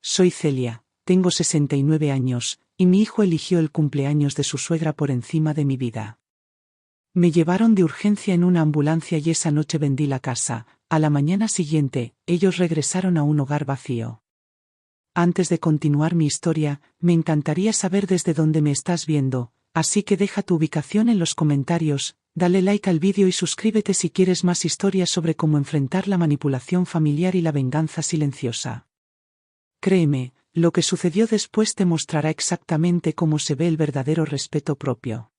Soy Celia, tengo 69 años, y mi hijo eligió el cumpleaños de su suegra por encima de mi vida. Me llevaron de urgencia en una ambulancia y esa noche vendí la casa. A la mañana siguiente, ellos regresaron a un hogar vacío. Antes de continuar mi historia, me encantaría saber desde dónde me estás viendo, así que deja tu ubicación en los comentarios, dale like al vídeo y suscríbete si quieres más historias sobre cómo enfrentar la manipulación familiar y la venganza silenciosa. Créeme, lo que sucedió después te mostrará exactamente cómo se ve el verdadero respeto propio.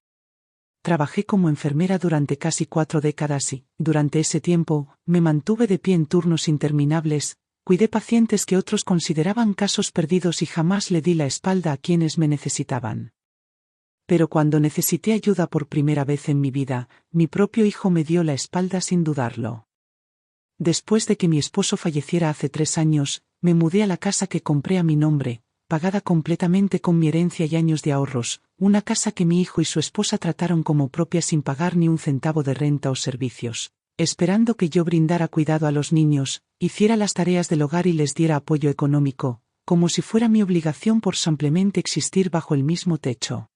Trabajé como enfermera durante casi 4 décadas y, durante ese tiempo, me mantuve de pie en turnos interminables, cuidé pacientes que otros consideraban casos perdidos y jamás le di la espalda a quienes me necesitaban. Pero cuando necesité ayuda por primera vez en mi vida, mi propio hijo me dio la espalda sin dudarlo. Después de que mi esposo falleciera hace 3 años, me mudé a la casa que compré a mi nombre, pagada completamente con mi herencia y años de ahorros, una casa que mi hijo y su esposa trataron como propia sin pagar ni un centavo de renta o servicios, esperando que yo brindara cuidado a los niños, hiciera las tareas del hogar y les diera apoyo económico, como si fuera mi obligación por simplemente existir bajo el mismo techo.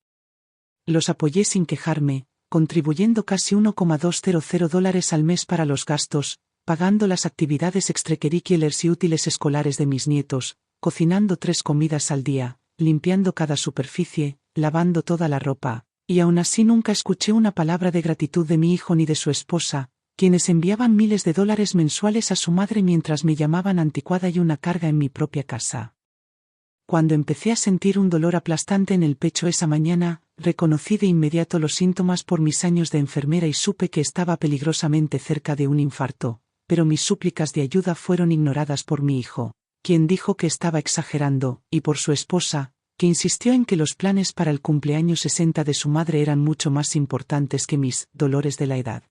Los apoyé sin quejarme, contribuyendo casi $1,200 al mes para los gastos, pagando las actividades extracurriculares y útiles escolares de mis nietos, cocinando 3 comidas al día, limpiando cada superficie, lavando toda la ropa, y aún así nunca escuché una palabra de gratitud de mi hijo ni de su esposa, quienes enviaban miles de dólares mensuales a su madre mientras me llamaban anticuada y una carga en mi propia casa. Cuando empecé a sentir un dolor aplastante en el pecho esa mañana, reconocí de inmediato los síntomas por mis años de enfermera y supe que estaba peligrosamente cerca de un infarto, pero mis súplicas de ayuda fueron ignoradas por mi hijo, quien dijo que estaba exagerando, y por su esposa, que insistió en que los planes para el cumpleaños 60 de su madre eran mucho más importantes que mis dolores de la edad.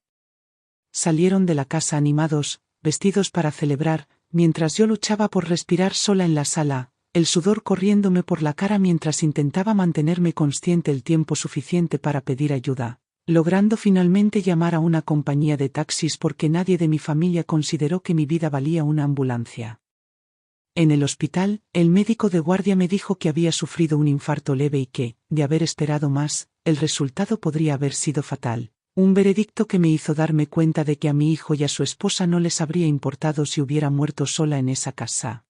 Salieron de la casa animados, vestidos para celebrar, mientras yo luchaba por respirar sola en la sala, el sudor corriéndome por la cara mientras intentaba mantenerme consciente el tiempo suficiente para pedir ayuda, logrando finalmente llamar a una compañía de taxis porque nadie de mi familia consideró que mi vida valía una ambulancia. En el hospital, el médico de guardia me dijo que había sufrido un infarto leve y que, de haber esperado más, el resultado podría haber sido fatal. Un veredicto que me hizo darme cuenta de que a mi hijo y a su esposa no les habría importado si hubiera muerto sola en esa casa.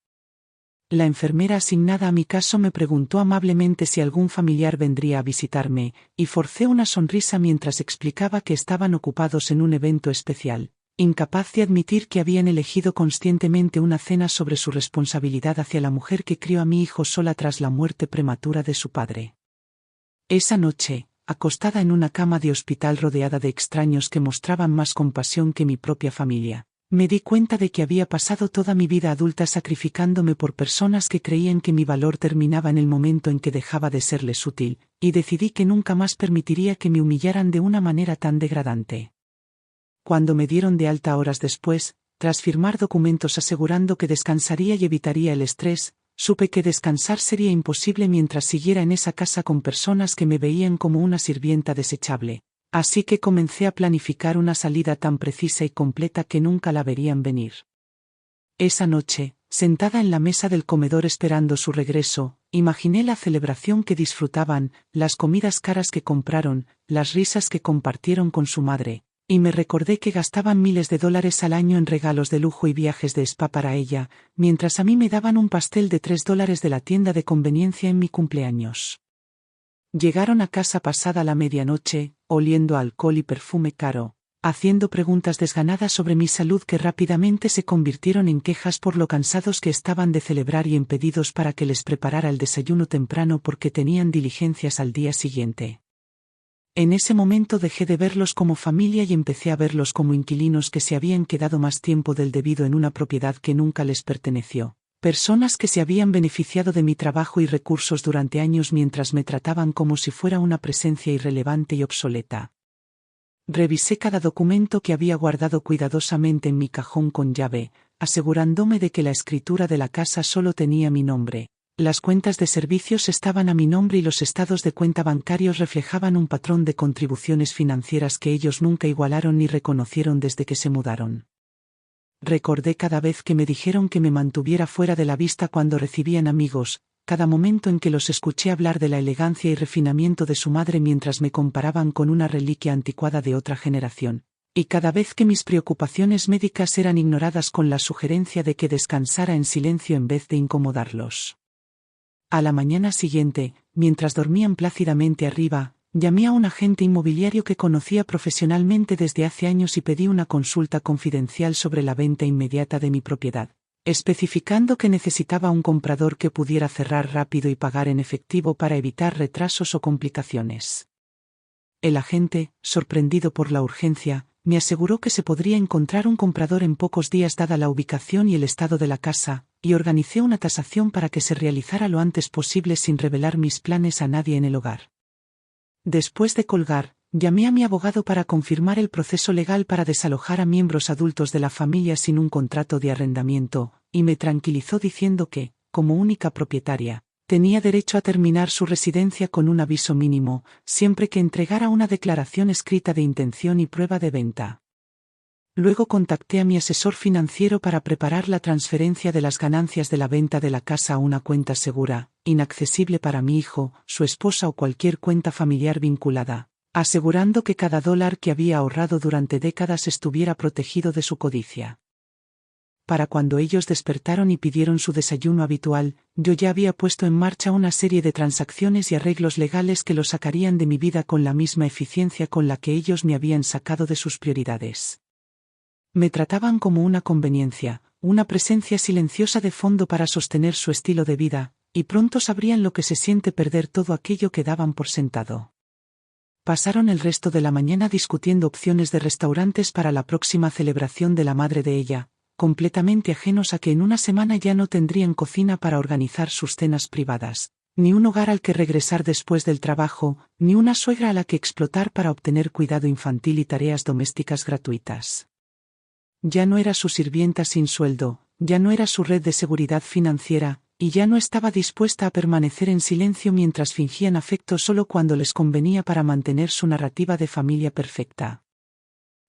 La enfermera asignada a mi caso me preguntó amablemente si algún familiar vendría a visitarme, y forcé una sonrisa mientras explicaba que estaban ocupados en un evento especial, incapaz de admitir que habían elegido conscientemente una cena sobre su responsabilidad hacia la mujer que crió a mi hijo sola tras la muerte prematura de su padre. Esa noche, acostada en una cama de hospital rodeada de extraños que mostraban más compasión que mi propia familia, me di cuenta de que había pasado toda mi vida adulta sacrificándome por personas que creían que mi valor terminaba en el momento en que dejaba de serles útil, y decidí que nunca más permitiría que me humillaran de una manera tan degradante. Cuando me dieron de alta horas después, tras firmar documentos asegurando que descansaría y evitaría el estrés, supe que descansar sería imposible mientras siguiera en esa casa con personas que me veían como una sirvienta desechable. Así que comencé a planificar una salida tan precisa y completa que nunca la verían venir. Esa noche, sentada en la mesa del comedor esperando su regreso, imaginé la celebración que disfrutaban, las comidas caras que compraron, las risas que compartieron con su madre, y me recordé que gastaban miles de dólares al año en regalos de lujo y viajes de spa para ella, mientras a mí me daban un pastel de $3 de la tienda de conveniencia en mi cumpleaños. Llegaron a casa pasada la medianoche, oliendo a alcohol y perfume caro, haciendo preguntas desganadas sobre mi salud que rápidamente se convirtieron en quejas por lo cansados que estaban de celebrar y en pedidos para que les preparara el desayuno temprano porque tenían diligencias al día siguiente. En ese momento dejé de verlos como familia y empecé a verlos como inquilinos que se habían quedado más tiempo del debido en una propiedad que nunca les perteneció. Personas que se habían beneficiado de mi trabajo y recursos durante años mientras me trataban como si fuera una presencia irrelevante y obsoleta. Revisé cada documento que había guardado cuidadosamente en mi cajón con llave, asegurándome de que la escritura de la casa solo tenía mi nombre. Las cuentas de servicios estaban a mi nombre y los estados de cuenta bancarios reflejaban un patrón de contribuciones financieras que ellos nunca igualaron ni reconocieron desde que se mudaron. Recordé cada vez que me dijeron que me mantuviera fuera de la vista cuando recibían amigos, cada momento en que los escuché hablar de la elegancia y refinamiento de su madre mientras me comparaban con una reliquia anticuada de otra generación, y cada vez que mis preocupaciones médicas eran ignoradas con la sugerencia de que descansara en silencio en vez de incomodarlos. A la mañana siguiente, mientras dormían plácidamente arriba, llamé a un agente inmobiliario que conocía profesionalmente desde hace años y pedí una consulta confidencial sobre la venta inmediata de mi propiedad, especificando que necesitaba un comprador que pudiera cerrar rápido y pagar en efectivo para evitar retrasos o complicaciones. El agente, sorprendido por la urgencia, me aseguró que se podría encontrar un comprador en pocos días dada la ubicación y el estado de la casa, y organicé una tasación para que se realizara lo antes posible sin revelar mis planes a nadie en el hogar. Después de colgar, llamé a mi abogado para confirmar el proceso legal para desalojar a miembros adultos de la familia sin un contrato de arrendamiento, y me tranquilizó diciendo que, como única propietaria, tenía derecho a terminar su residencia con un aviso mínimo, siempre que entregara una declaración escrita de intención y prueba de venta. Luego contacté a mi asesor financiero para preparar la transferencia de las ganancias de la venta de la casa a una cuenta segura, inaccesible para mi hijo, su esposa o cualquier cuenta familiar vinculada, asegurando que cada dólar que había ahorrado durante décadas estuviera protegido de su codicia. Para cuando ellos despertaron y pidieron su desayuno habitual, yo ya había puesto en marcha una serie de transacciones y arreglos legales que lo sacarían de mi vida con la misma eficiencia con la que ellos me habían sacado de sus prioridades. Me trataban como una conveniencia, una presencia silenciosa de fondo para sostener su estilo de vida, y pronto sabrían lo que se siente perder todo aquello que daban por sentado. Pasaron el resto de la mañana discutiendo opciones de restaurantes para la próxima celebración de la madre de ella, completamente ajenos a que en una semana ya no tendrían cocina para organizar sus cenas privadas, ni un hogar al que regresar después del trabajo, ni una suegra a la que explotar para obtener cuidado infantil y tareas domésticas gratuitas. Ya no era su sirvienta sin sueldo, ya no era su red de seguridad financiera, y ya no estaba dispuesta a permanecer en silencio mientras fingían afecto solo cuando les convenía para mantener su narrativa de familia perfecta.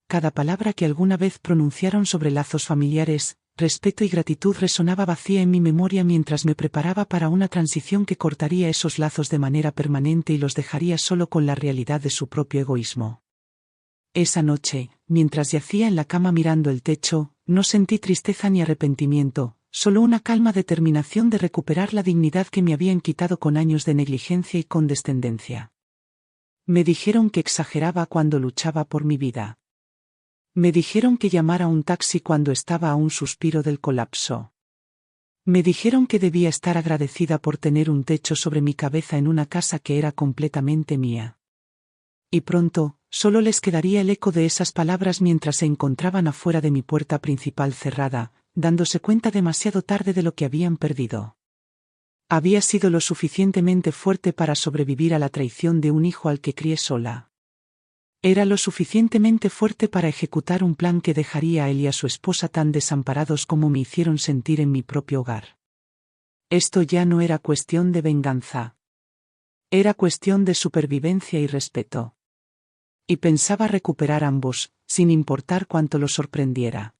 Cada palabra que alguna vez pronunciaron sobre lazos familiares, respeto y gratitud resonaba vacía en mi memoria mientras me preparaba para una transición que cortaría esos lazos de manera permanente y los dejaría solo con la realidad de su propio egoísmo. Esa noche, mientras yacía en la cama mirando el techo, no sentí tristeza ni arrepentimiento, solo una calma determinación de recuperar la dignidad que me habían quitado con años de negligencia y condescendencia. Me dijeron que exageraba cuando luchaba por mi vida. Me dijeron que llamara un taxi cuando estaba a un suspiro del colapso. Me dijeron que debía estar agradecida por tener un techo sobre mi cabeza en una casa que era completamente mía. Y pronto, solo les quedaría el eco de esas palabras mientras se encontraban afuera de mi puerta principal cerrada, dándose cuenta demasiado tarde de lo que habían perdido. Había sido lo suficientemente fuerte para sobrevivir a la traición de un hijo al que crié sola. Era lo suficientemente fuerte para ejecutar un plan que dejaría a él y a su esposa tan desamparados como me hicieron sentir en mi propio hogar. Esto ya no era cuestión de venganza. Era cuestión de supervivencia y respeto. Y pensaba recuperar ambos, sin importar cuánto lo sorprendiera.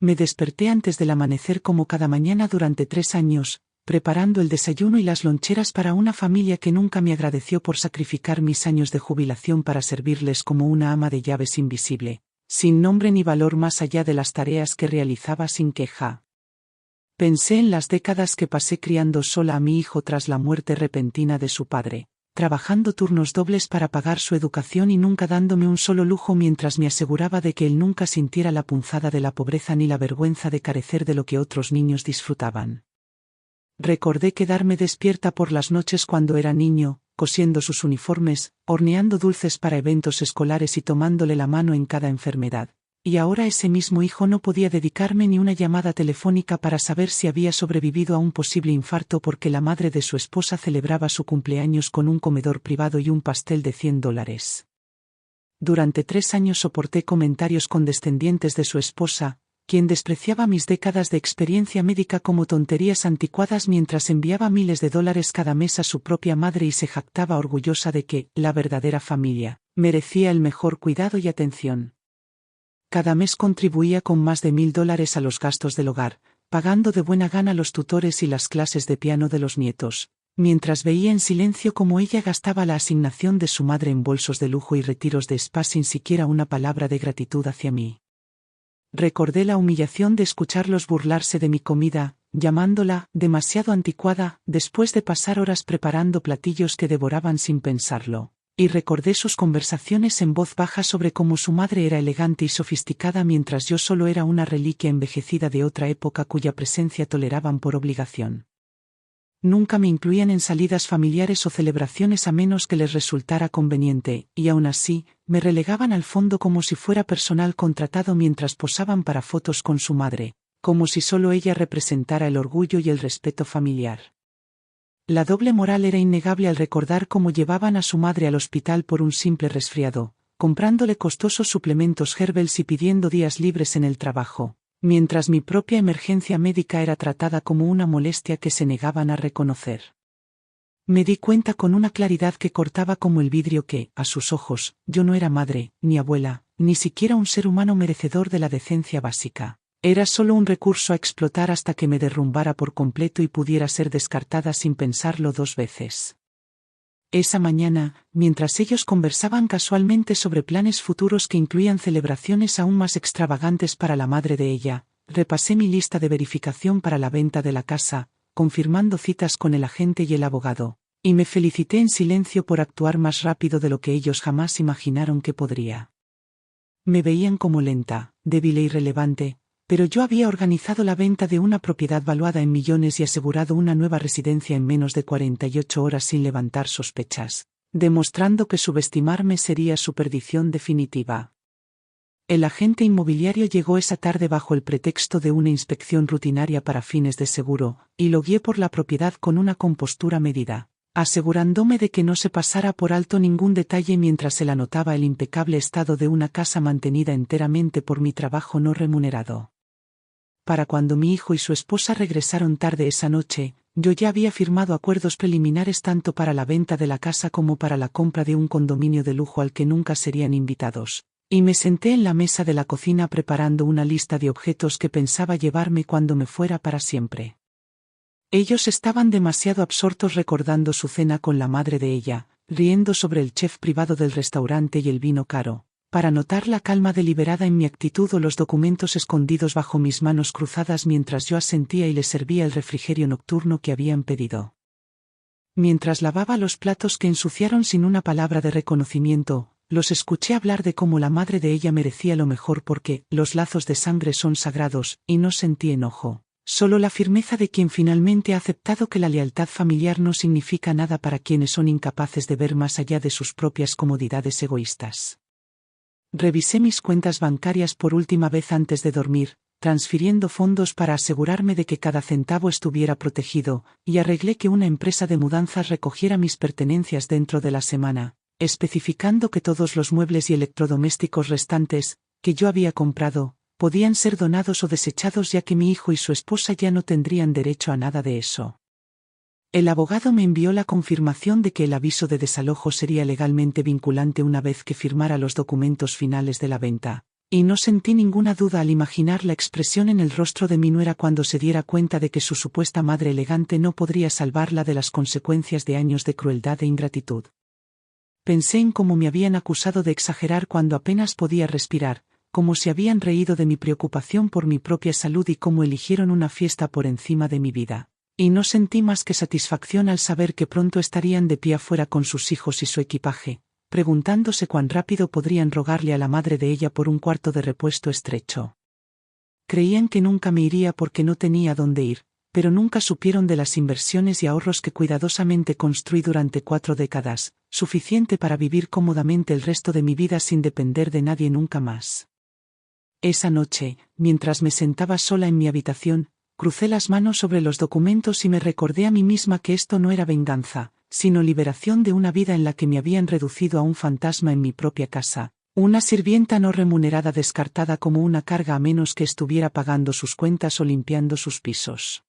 Me desperté antes del amanecer como cada mañana durante 3 años, preparando el desayuno y las loncheras para una familia que nunca me agradeció por sacrificar mis años de jubilación para servirles como una ama de llaves invisible, sin nombre ni valor más allá de las tareas que realizaba sin queja. Pensé en las décadas que pasé criando sola a mi hijo tras la muerte repentina de su padre, trabajando turnos dobles para pagar su educación y nunca dándome un solo lujo mientras me aseguraba de que él nunca sintiera la punzada de la pobreza ni la vergüenza de carecer de lo que otros niños disfrutaban. Recordé quedarme despierta por las noches cuando era niño, cosiendo sus uniformes, horneando dulces para eventos escolares y tomándole la mano en cada enfermedad. Y ahora ese mismo hijo no podía dedicarme ni una llamada telefónica para saber si había sobrevivido a un posible infarto porque la madre de su esposa celebraba su cumpleaños con un comedor privado y un pastel de $100. Durante 3 años soporté comentarios condescendientes de su esposa, quien despreciaba mis décadas de experiencia médica como tonterías anticuadas mientras enviaba miles de dólares cada mes a su propia madre y se jactaba orgullosa de que la verdadera familia merecía el mejor cuidado y atención. Cada mes contribuía con más de $1000 a los gastos del hogar, pagando de buena gana los tutores y las clases de piano de los nietos, mientras veía en silencio cómo ella gastaba la asignación de su madre en bolsos de lujo y retiros de spa sin siquiera una palabra de gratitud hacia mí. Recordé la humillación de escucharlos burlarse de mi comida, llamándola demasiado anticuada, después de pasar horas preparando platillos que devoraban sin pensarlo. Y recordé sus conversaciones en voz baja sobre cómo su madre era elegante y sofisticada mientras yo solo era una reliquia envejecida de otra época cuya presencia toleraban por obligación. Nunca me incluían en salidas familiares o celebraciones a menos que les resultara conveniente, y aún así, me relegaban al fondo como si fuera personal contratado mientras posaban para fotos con su madre, como si solo ella representara el orgullo y el respeto familiar. La doble moral era innegable al recordar cómo llevaban a su madre al hospital por un simple resfriado, comprándole costosos suplementos Herbels y pidiendo días libres en el trabajo, mientras mi propia emergencia médica era tratada como una molestia que se negaban a reconocer. Me di cuenta con una claridad que cortaba como el vidrio que, a sus ojos, yo no era madre, ni abuela, ni siquiera un ser humano merecedor de la decencia básica. Era solo un recurso a explotar hasta que me derrumbara por completo y pudiera ser descartada sin pensarlo 2 veces. Esa mañana, mientras ellos conversaban casualmente sobre planes futuros que incluían celebraciones aún más extravagantes para la madre de ella, repasé mi lista de verificación para la venta de la casa, confirmando citas con el agente y el abogado, y me felicité en silencio por actuar más rápido de lo que ellos jamás imaginaron que podría. Me veían como lenta, débil e irrelevante, pero yo había organizado la venta de una propiedad valuada en millones y asegurado una nueva residencia en menos de 48 horas sin levantar sospechas, demostrando que subestimarme sería su perdición definitiva. El agente inmobiliario llegó esa tarde bajo el pretexto de una inspección rutinaria para fines de seguro, y lo guié por la propiedad con una compostura medida, asegurándome de que no se pasara por alto ningún detalle mientras él anotaba el impecable estado de una casa mantenida enteramente por mi trabajo no remunerado. Para cuando mi hijo y su esposa regresaron tarde esa noche, yo ya había firmado acuerdos preliminares tanto para la venta de la casa como para la compra de un condominio de lujo al que nunca serían invitados, y me senté en la mesa de la cocina preparando una lista de objetos que pensaba llevarme cuando me fuera para siempre. Ellos estaban demasiado absortos recordando su cena con la madre de ella, riendo sobre el chef privado del restaurante y el vino caro, para notar la calma deliberada en mi actitud o los documentos escondidos bajo mis manos cruzadas mientras yo asentía y les servía el refrigerio nocturno que habían pedido. Mientras lavaba los platos que ensuciaron sin una palabra de reconocimiento, los escuché hablar de cómo la madre de ella merecía lo mejor porque los lazos de sangre son sagrados, y no sentí enojo, solo la firmeza de quien finalmente ha aceptado que la lealtad familiar no significa nada para quienes son incapaces de ver más allá de sus propias comodidades egoístas. Revisé mis cuentas bancarias por última vez antes de dormir, transfiriendo fondos para asegurarme de que cada centavo estuviera protegido, y arreglé que una empresa de mudanzas recogiera mis pertenencias dentro de la semana, especificando que todos los muebles y electrodomésticos restantes, que yo había comprado, podían ser donados o desechados ya que mi hijo y su esposa ya no tendrían derecho a nada de eso. El abogado me envió la confirmación de que el aviso de desalojo sería legalmente vinculante una vez que firmara los documentos finales de la venta, y no sentí ninguna duda al imaginar la expresión en el rostro de mi nuera cuando se diera cuenta de que su supuesta madre elegante no podría salvarla de las consecuencias de años de crueldad e ingratitud. Pensé en cómo me habían acusado de exagerar cuando apenas podía respirar, cómo se habían reído de mi preocupación por mi propia salud y cómo eligieron una fiesta por encima de mi vida. Y no sentí más que satisfacción al saber que pronto estarían de pie afuera con sus hijos y su equipaje, preguntándose cuán rápido podrían rogarle a la madre de ella por un cuarto de repuesto estrecho. Creían que nunca me iría porque no tenía dónde ir, pero nunca supieron de las inversiones y ahorros que cuidadosamente construí durante 4 décadas, suficiente para vivir cómodamente el resto de mi vida sin depender de nadie nunca más. Esa noche, mientras me sentaba sola en mi habitación, crucé las manos sobre los documentos y me recordé a mí misma que esto no era venganza, sino liberación de una vida en la que me habían reducido a un fantasma en mi propia casa, una sirvienta no remunerada descartada como una carga a menos que estuviera pagando sus cuentas o limpiando sus pisos.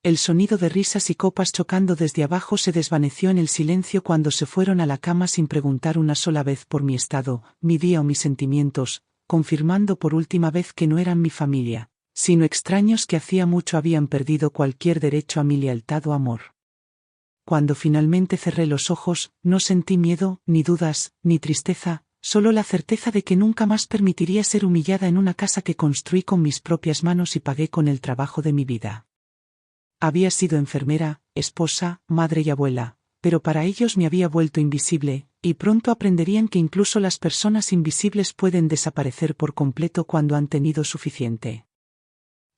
El sonido de risas y copas chocando desde abajo se desvaneció en el silencio cuando se fueron a la cama sin preguntar una sola vez por mi estado, mi día o mis sentimientos, confirmando por última vez que no eran mi familia, sino extraños que hacía mucho habían perdido cualquier derecho a mi lealtad o amor. Cuando finalmente cerré los ojos, no sentí miedo, ni dudas, ni tristeza, solo la certeza de que nunca más permitiría ser humillada en una casa que construí con mis propias manos y pagué con el trabajo de mi vida. Había sido enfermera, esposa, madre y abuela, pero para ellos me había vuelto invisible, y pronto aprenderían que incluso las personas invisibles pueden desaparecer por completo cuando han tenido suficiente.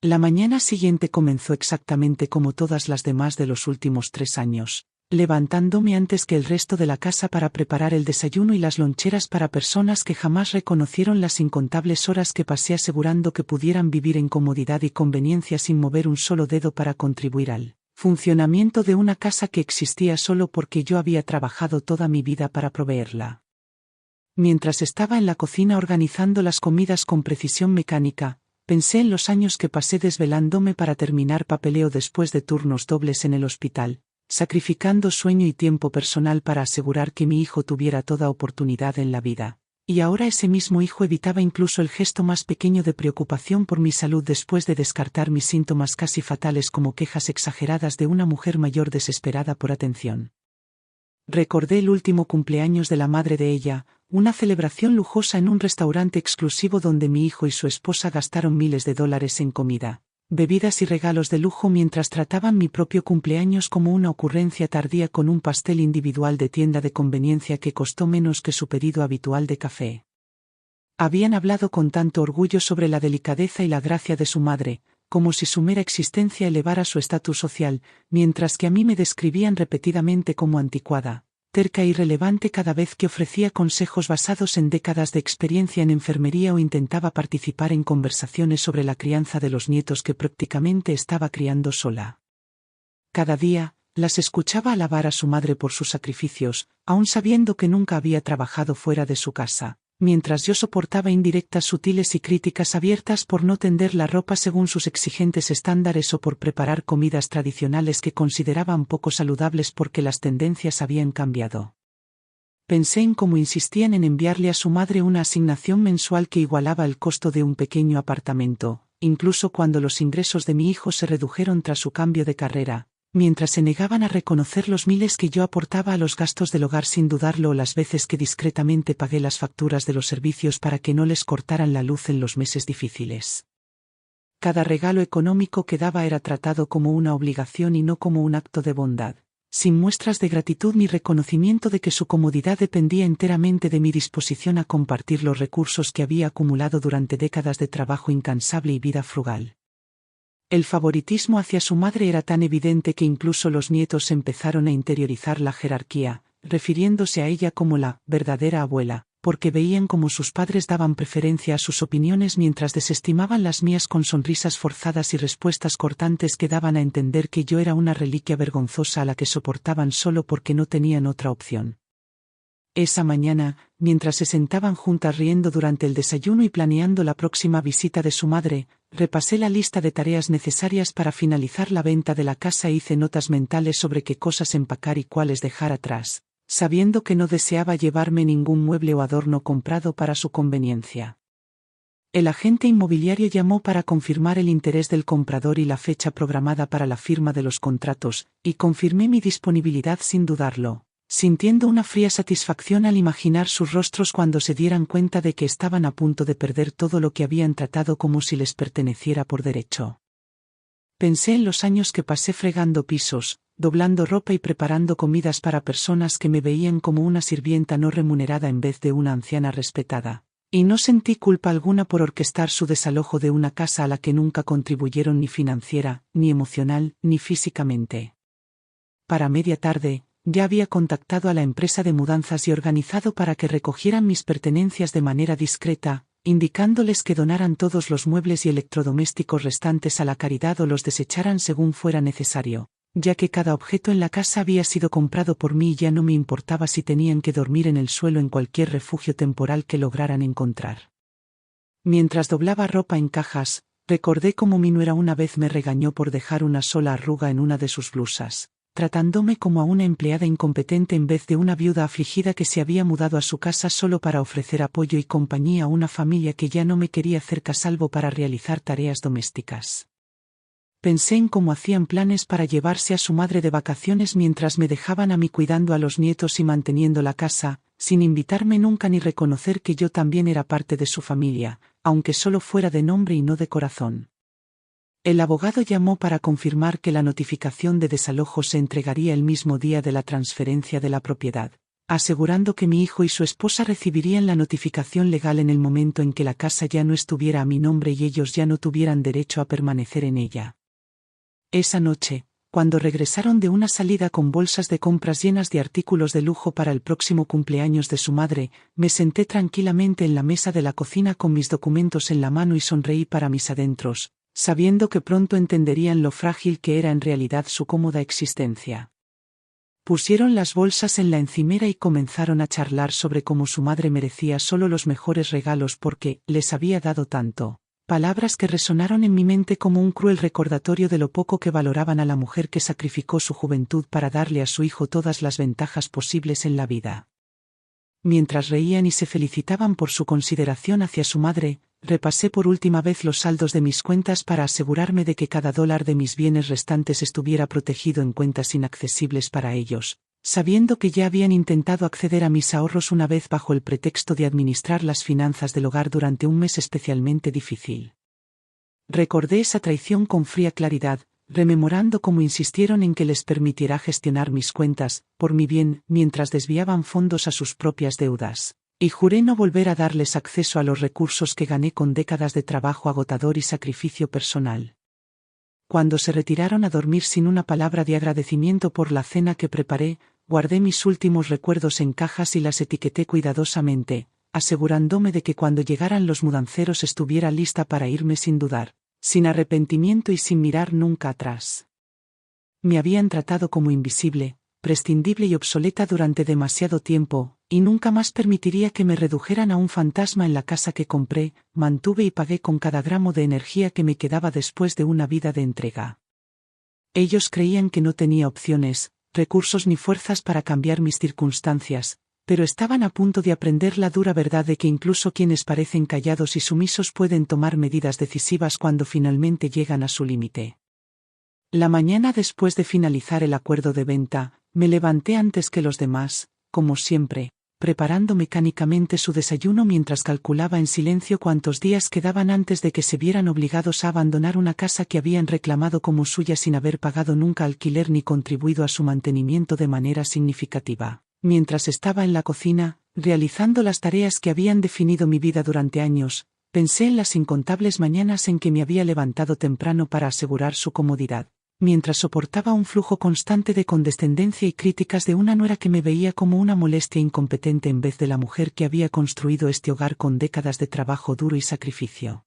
La mañana siguiente comenzó exactamente como todas las demás de los últimos 3 años, levantándome antes que el resto de la casa para preparar el desayuno y las loncheras para personas que jamás reconocieron las incontables horas que pasé asegurando que pudieran vivir en comodidad y conveniencia sin mover un solo dedo para contribuir al funcionamiento de una casa que existía solo porque yo había trabajado toda mi vida para proveerla. Mientras estaba en la cocina organizando las comidas con precisión mecánica, pensé en los años que pasé desvelándome para terminar papeleo después de turnos dobles en el hospital, sacrificando sueño y tiempo personal para asegurar que mi hijo tuviera toda oportunidad en la vida. Y ahora ese mismo hijo evitaba incluso el gesto más pequeño de preocupación por mi salud después de descartar mis síntomas casi fatales como quejas exageradas de una mujer mayor desesperada por atención. Recordé el último cumpleaños de la madre de ella, una celebración lujosa en un restaurante exclusivo donde mi hijo y su esposa gastaron miles de dólares en comida, bebidas y regalos de lujo mientras trataban mi propio cumpleaños como una ocurrencia tardía con un pastel individual de tienda de conveniencia que costó menos que su pedido habitual de café. Habían hablado con tanto orgullo sobre la delicadeza y la gracia de su madre, como si su mera existencia elevara su estatus social, mientras que a mí me describían repetidamente como anticuada, terca e irrelevante cada vez que ofrecía consejos basados en décadas de experiencia en enfermería o intentaba participar en conversaciones sobre la crianza de los nietos que prácticamente estaba criando sola. Cada día, las escuchaba alabar a su madre por sus sacrificios, aun sabiendo que nunca había trabajado fuera de su casa, mientras yo soportaba indirectas sutiles y críticas abiertas por no tender la ropa según sus exigentes estándares o por preparar comidas tradicionales que consideraban poco saludables porque las tendencias habían cambiado. Pensé en cómo insistían en enviarle a su madre una asignación mensual que igualaba el costo de un pequeño apartamento, incluso cuando los ingresos de mi hijo se redujeron tras su cambio de carrera, mientras se negaban a reconocer los miles que yo aportaba a los gastos del hogar sin dudarlo o las veces que discretamente pagué las facturas de los servicios para que no les cortaran la luz en los meses difíciles. Cada regalo económico que daba era tratado como una obligación y no como un acto de bondad, sin muestras de gratitud ni reconocimiento de que su comodidad dependía enteramente de mi disposición a compartir los recursos que había acumulado durante décadas de trabajo incansable y vida frugal. El favoritismo hacia su madre era tan evidente que incluso los nietos empezaron a interiorizar la jerarquía, refiriéndose a ella como la verdadera abuela, porque veían cómo sus padres daban preferencia a sus opiniones mientras desestimaban las mías con sonrisas forzadas y respuestas cortantes que daban a entender que yo era una reliquia vergonzosa a la que soportaban solo porque no tenían otra opción. Esa mañana, mientras se sentaban juntas riendo durante el desayuno y planeando la próxima visita de su madre, repasé la lista de tareas necesarias para finalizar la venta de la casa e hice notas mentales sobre qué cosas empacar y cuáles dejar atrás, sabiendo que no deseaba llevarme ningún mueble o adorno comprado para su conveniencia. El agente inmobiliario llamó para confirmar el interés del comprador y la fecha programada para la firma de los contratos, y confirmé mi disponibilidad sin dudarlo, sintiendo una fría satisfacción al imaginar sus rostros cuando se dieran cuenta de que estaban a punto de perder todo lo que habían tratado como si les perteneciera por derecho. Pensé en los años que pasé fregando pisos, doblando ropa y preparando comidas para personas que me veían como una sirvienta no remunerada en vez de una anciana respetada, y no sentí culpa alguna por orquestar su desalojo de una casa a la que nunca contribuyeron ni financiera, ni emocional, ni físicamente. Para media tarde, ya había contactado a la empresa de mudanzas y organizado para que recogieran mis pertenencias de manera discreta, indicándoles que donaran todos los muebles y electrodomésticos restantes a la caridad o los desecharan según fuera necesario, ya que cada objeto en la casa había sido comprado por mí y ya no me importaba si tenían que dormir en el suelo en cualquier refugio temporal que lograran encontrar. Mientras doblaba ropa en cajas, recordé cómo mi nuera una vez me regañó por dejar una sola arruga en una de sus blusas, tratándome como a una empleada incompetente en vez de una viuda afligida que se había mudado a su casa solo para ofrecer apoyo y compañía a una familia que ya no me quería cerca salvo para realizar tareas domésticas. Pensé en cómo hacían planes para llevarse a su madre de vacaciones mientras me dejaban a mí cuidando a los nietos y manteniendo la casa, sin invitarme nunca ni reconocer que yo también era parte de su familia, aunque solo fuera de nombre y no de corazón. El abogado llamó para confirmar que la notificación de desalojo se entregaría el mismo día de la transferencia de la propiedad, asegurando que mi hijo y su esposa recibirían la notificación legal en el momento en que la casa ya no estuviera a mi nombre y ellos ya no tuvieran derecho a permanecer en ella. Esa noche, cuando regresaron de una salida con bolsas de compras llenas de artículos de lujo para el próximo cumpleaños de su madre, me senté tranquilamente en la mesa de la cocina con mis documentos en la mano y sonreí para mis adentros, sabiendo que pronto entenderían lo frágil que era en realidad su cómoda existencia. Pusieron las bolsas en la encimera y comenzaron a charlar sobre cómo su madre merecía solo los mejores regalos porque les había dado tanto. Palabras que resonaron en mi mente como un cruel recordatorio de lo poco que valoraban a la mujer que sacrificó su juventud para darle a su hijo todas las ventajas posibles en la vida. Mientras reían y se felicitaban por su consideración hacia su madre, repasé por última vez los saldos de mis cuentas para asegurarme de que cada dólar de mis bienes restantes estuviera protegido en cuentas inaccesibles para ellos, sabiendo que ya habían intentado acceder a mis ahorros una vez bajo el pretexto de administrar las finanzas del hogar durante un mes especialmente difícil. Recordé esa traición con fría claridad, rememorando cómo insistieron en que les permitiera gestionar mis cuentas, por mi bien, mientras desviaban fondos a sus propias deudas, y juré no volver a darles acceso a los recursos que gané con décadas de trabajo agotador y sacrificio personal. Cuando se retiraron a dormir sin una palabra de agradecimiento por la cena que preparé, guardé mis últimos recuerdos en cajas y las etiqueté cuidadosamente, asegurándome de que cuando llegaran los mudanceros estuviera lista para irme sin dudar, sin arrepentimiento y sin mirar nunca atrás. Me habían tratado como invisible, prescindible y obsoleta durante demasiado tiempo, y nunca más permitiría que me redujeran a un fantasma en la casa que compré, mantuve y pagué con cada gramo de energía que me quedaba después de una vida de entrega. Ellos creían que no tenía opciones, recursos ni fuerzas para cambiar mis circunstancias, pero estaban a punto de aprender la dura verdad de que incluso quienes parecen callados y sumisos pueden tomar medidas decisivas cuando finalmente llegan a su límite. La mañana después de finalizar el acuerdo de venta, me levanté antes que los demás, como siempre, preparando mecánicamente su desayuno mientras calculaba en silencio cuántos días quedaban antes de que se vieran obligados a abandonar una casa que habían reclamado como suya sin haber pagado nunca alquiler ni contribuido a su mantenimiento de manera significativa. Mientras estaba en la cocina, realizando las tareas que habían definido mi vida durante años, pensé en las incontables mañanas en que me había levantado temprano para asegurar su comodidad, mientras soportaba un flujo constante de condescendencia y críticas de una nuera que me veía como una molestia incompetente en vez de la mujer que había construido este hogar con décadas de trabajo duro y sacrificio.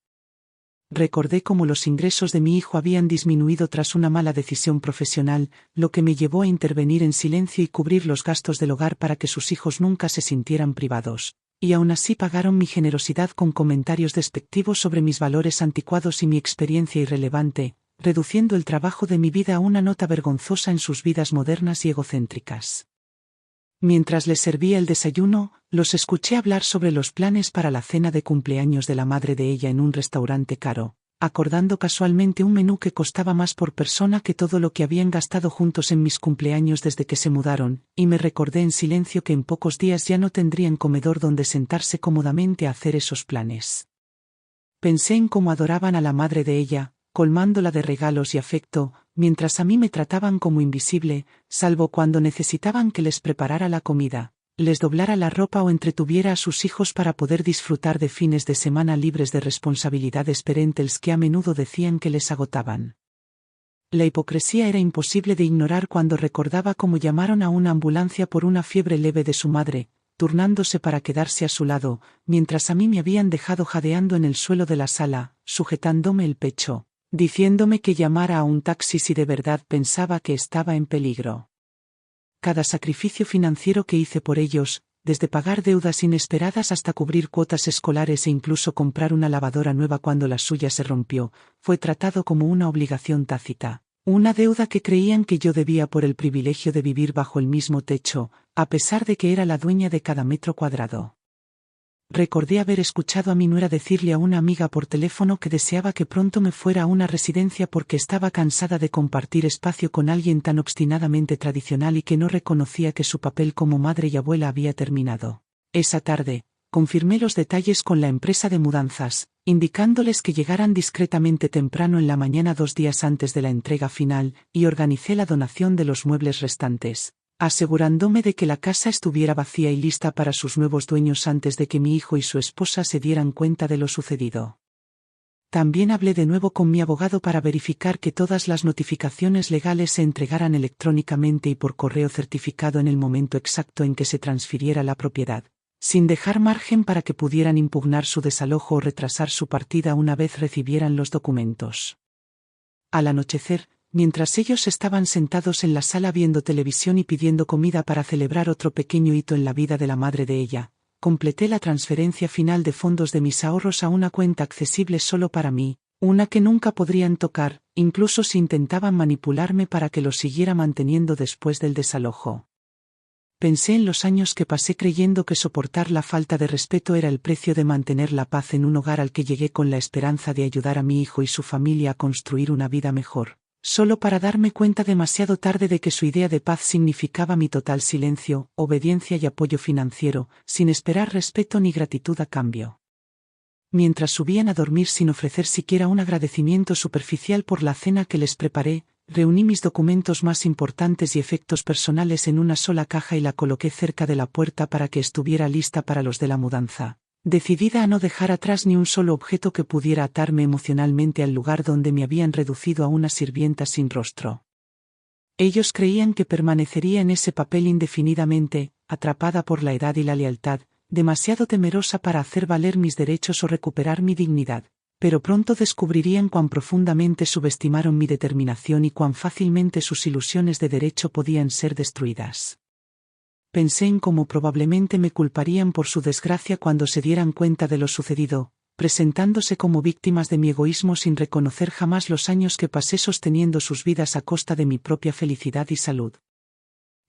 Recordé cómo los ingresos de mi hijo habían disminuido tras una mala decisión profesional, lo que me llevó a intervenir en silencio y cubrir los gastos del hogar para que sus hijos nunca se sintieran privados, y aún así pagaron mi generosidad con comentarios despectivos sobre mis valores anticuados y mi experiencia irrelevante, reduciendo el trabajo de mi vida a una nota vergonzosa en sus vidas modernas y egocéntricas. Mientras les servía el desayuno, los escuché hablar sobre los planes para la cena de cumpleaños de la madre de ella en un restaurante caro, acordando casualmente un menú que costaba más por persona que todo lo que habían gastado juntos en mis cumpleaños desde que se mudaron, y me recordé en silencio que en pocos días ya no tendrían comedor donde sentarse cómodamente a hacer esos planes. Pensé en cómo adoraban a la madre de ella, colmándola de regalos y afecto, mientras a mí me trataban como invisible, salvo cuando necesitaban que les preparara la comida, les doblara la ropa o entretuviera a sus hijos para poder disfrutar de fines de semana libres de responsabilidades parentales que a menudo decían que les agotaban. La hipocresía era imposible de ignorar cuando recordaba cómo llamaron a una ambulancia por una fiebre leve de su madre, turnándose para quedarse a su lado, mientras a mí me habían dejado jadeando en el suelo de la sala, sujetándome el pecho, diciéndome que llamara a un taxi si de verdad pensaba que estaba en peligro. Cada sacrificio financiero que hice por ellos, desde pagar deudas inesperadas hasta cubrir cuotas escolares e incluso comprar una lavadora nueva cuando la suya se rompió, fue tratado como una obligación tácita, Una deuda que creían que yo debía por el privilegio de vivir bajo el mismo techo, a pesar de que era la dueña de cada metro cuadrado. Recordé haber escuchado a mi nuera decirle a una amiga por teléfono que deseaba que pronto me fuera a una residencia porque estaba cansada de compartir espacio con alguien tan obstinadamente tradicional y que no reconocía que su papel como madre y abuela había terminado. Esa tarde, confirmé los detalles con la empresa de mudanzas, indicándoles que llegaran discretamente temprano en la mañana 2 días antes de la entrega final, y organicé la donación de los muebles restantes, asegurándome de que la casa estuviera vacía y lista para sus nuevos dueños antes de que mi hijo y su esposa se dieran cuenta de lo sucedido. También hablé de nuevo con mi abogado para verificar que todas las notificaciones legales se entregaran electrónicamente y por correo certificado en el momento exacto en que se transfiriera la propiedad, sin dejar margen para que pudieran impugnar su desalojo o retrasar su partida una vez recibieran los documentos. Al anochecer, mientras ellos estaban sentados en la sala viendo televisión y pidiendo comida para celebrar otro pequeño hito en la vida de la madre de ella, completé la transferencia final de fondos de mis ahorros a una cuenta accesible solo para mí, una que nunca podrían tocar, incluso si intentaban manipularme para que lo siguiera manteniendo después del desalojo. Pensé en los años que pasé creyendo que soportar la falta de respeto era el precio de mantener la paz en un hogar al que llegué con la esperanza de ayudar a mi hijo y su familia a construir una vida mejor, solo para darme cuenta demasiado tarde de que su idea de paz significaba mi total silencio, obediencia y apoyo financiero, sin esperar respeto ni gratitud a cambio. Mientras subían a dormir sin ofrecer siquiera un agradecimiento superficial por la cena que les preparé, reuní mis documentos más importantes y efectos personales en una sola caja y la coloqué cerca de la puerta para que estuviera lista para los de la mudanza, decidida a no dejar atrás ni un solo objeto que pudiera atarme emocionalmente al lugar donde me habían reducido a una sirvienta sin rostro. Ellos creían que permanecería en ese papel indefinidamente, atrapada por la edad y la lealtad, demasiado temerosa para hacer valer mis derechos o recuperar mi dignidad. Pero pronto descubrirían cuán profundamente subestimaron mi determinación y cuán fácilmente sus ilusiones de derecho podían ser destruidas. Pensé en cómo probablemente me culparían por su desgracia cuando se dieran cuenta de lo sucedido, presentándose como víctimas de mi egoísmo sin reconocer jamás los años que pasé sosteniendo sus vidas a costa de mi propia felicidad y salud.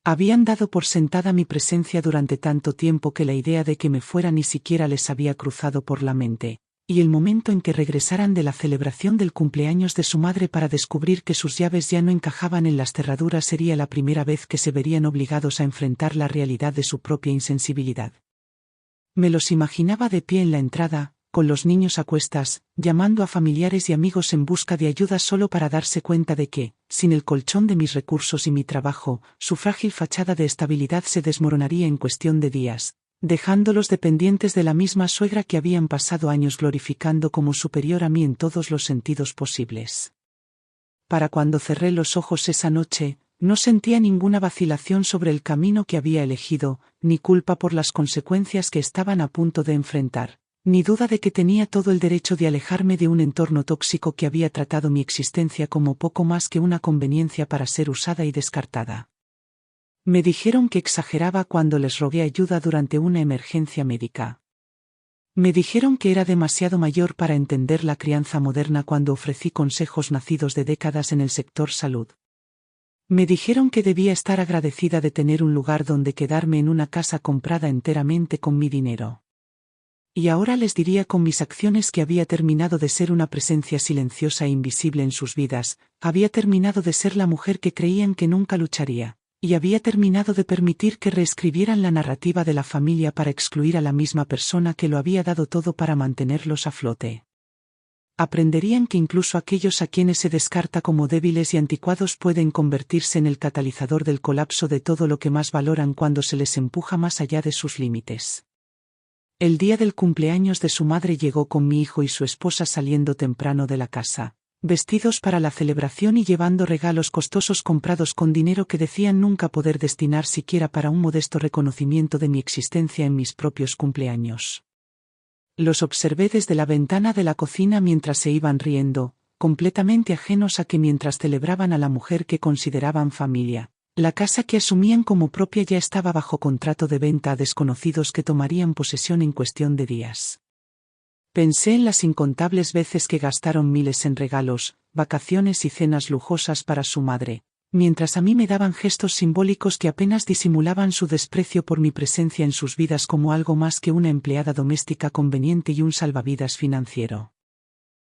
Habían dado por sentada mi presencia durante tanto tiempo que la idea de que me fuera ni siquiera les había cruzado por la mente. Y el momento en que regresaran de la celebración del cumpleaños de su madre para descubrir que sus llaves ya no encajaban en las cerraduras sería la primera vez que se verían obligados a enfrentar la realidad de su propia insensibilidad. Me los imaginaba de pie en la entrada, con los niños a cuestas, llamando a familiares y amigos en busca de ayuda solo para darse cuenta de que, sin el colchón de mis recursos y mi trabajo, su frágil fachada de estabilidad se desmoronaría en cuestión de días, dejándolos dependientes de la misma suegra que habían pasado años glorificando como superior a mí en todos los sentidos posibles. Para cuando cerré los ojos esa noche, no sentía ninguna vacilación sobre el camino que había elegido, ni culpa por las consecuencias que estaban a punto de enfrentar, ni duda de que tenía todo el derecho de alejarme de un entorno tóxico que había tratado mi existencia como poco más que una conveniencia para ser usada y descartada. Me dijeron que exageraba cuando les rogué ayuda durante una emergencia médica. Me dijeron que era demasiado mayor para entender la crianza moderna cuando ofrecí consejos nacidos de décadas en el sector salud. Me dijeron que debía estar agradecida de tener un lugar donde quedarme en una casa comprada enteramente con mi dinero. Y ahora les diría con mis acciones que había terminado de ser una presencia silenciosa e invisible en sus vidas, había terminado de ser la mujer que creían que nunca lucharía. Y había terminado de permitir que reescribieran la narrativa de la familia para excluir a la misma persona que lo había dado todo para mantenerlos a flote. Aprenderían que incluso aquellos a quienes se descarta como débiles y anticuados pueden convertirse en el catalizador del colapso de todo lo que más valoran cuando se les empuja más allá de sus límites. El día del cumpleaños de su madre llegó con mi hijo y su esposa saliendo temprano de la casa, vestidos para la celebración y llevando regalos costosos comprados con dinero que decían nunca poder destinar siquiera para un modesto reconocimiento de mi existencia en mis propios cumpleaños. Los observé desde la ventana de la cocina mientras se iban riendo, completamente ajenos a que mientras celebraban a la mujer que consideraban familia, la casa que asumían como propia ya estaba bajo contrato de venta a desconocidos que tomarían posesión en cuestión de días. Pensé en las incontables veces que gastaron miles en regalos, vacaciones y cenas lujosas para su madre, mientras a mí me daban gestos simbólicos que apenas disimulaban su desprecio por mi presencia en sus vidas como algo más que una empleada doméstica conveniente y un salvavidas financiero.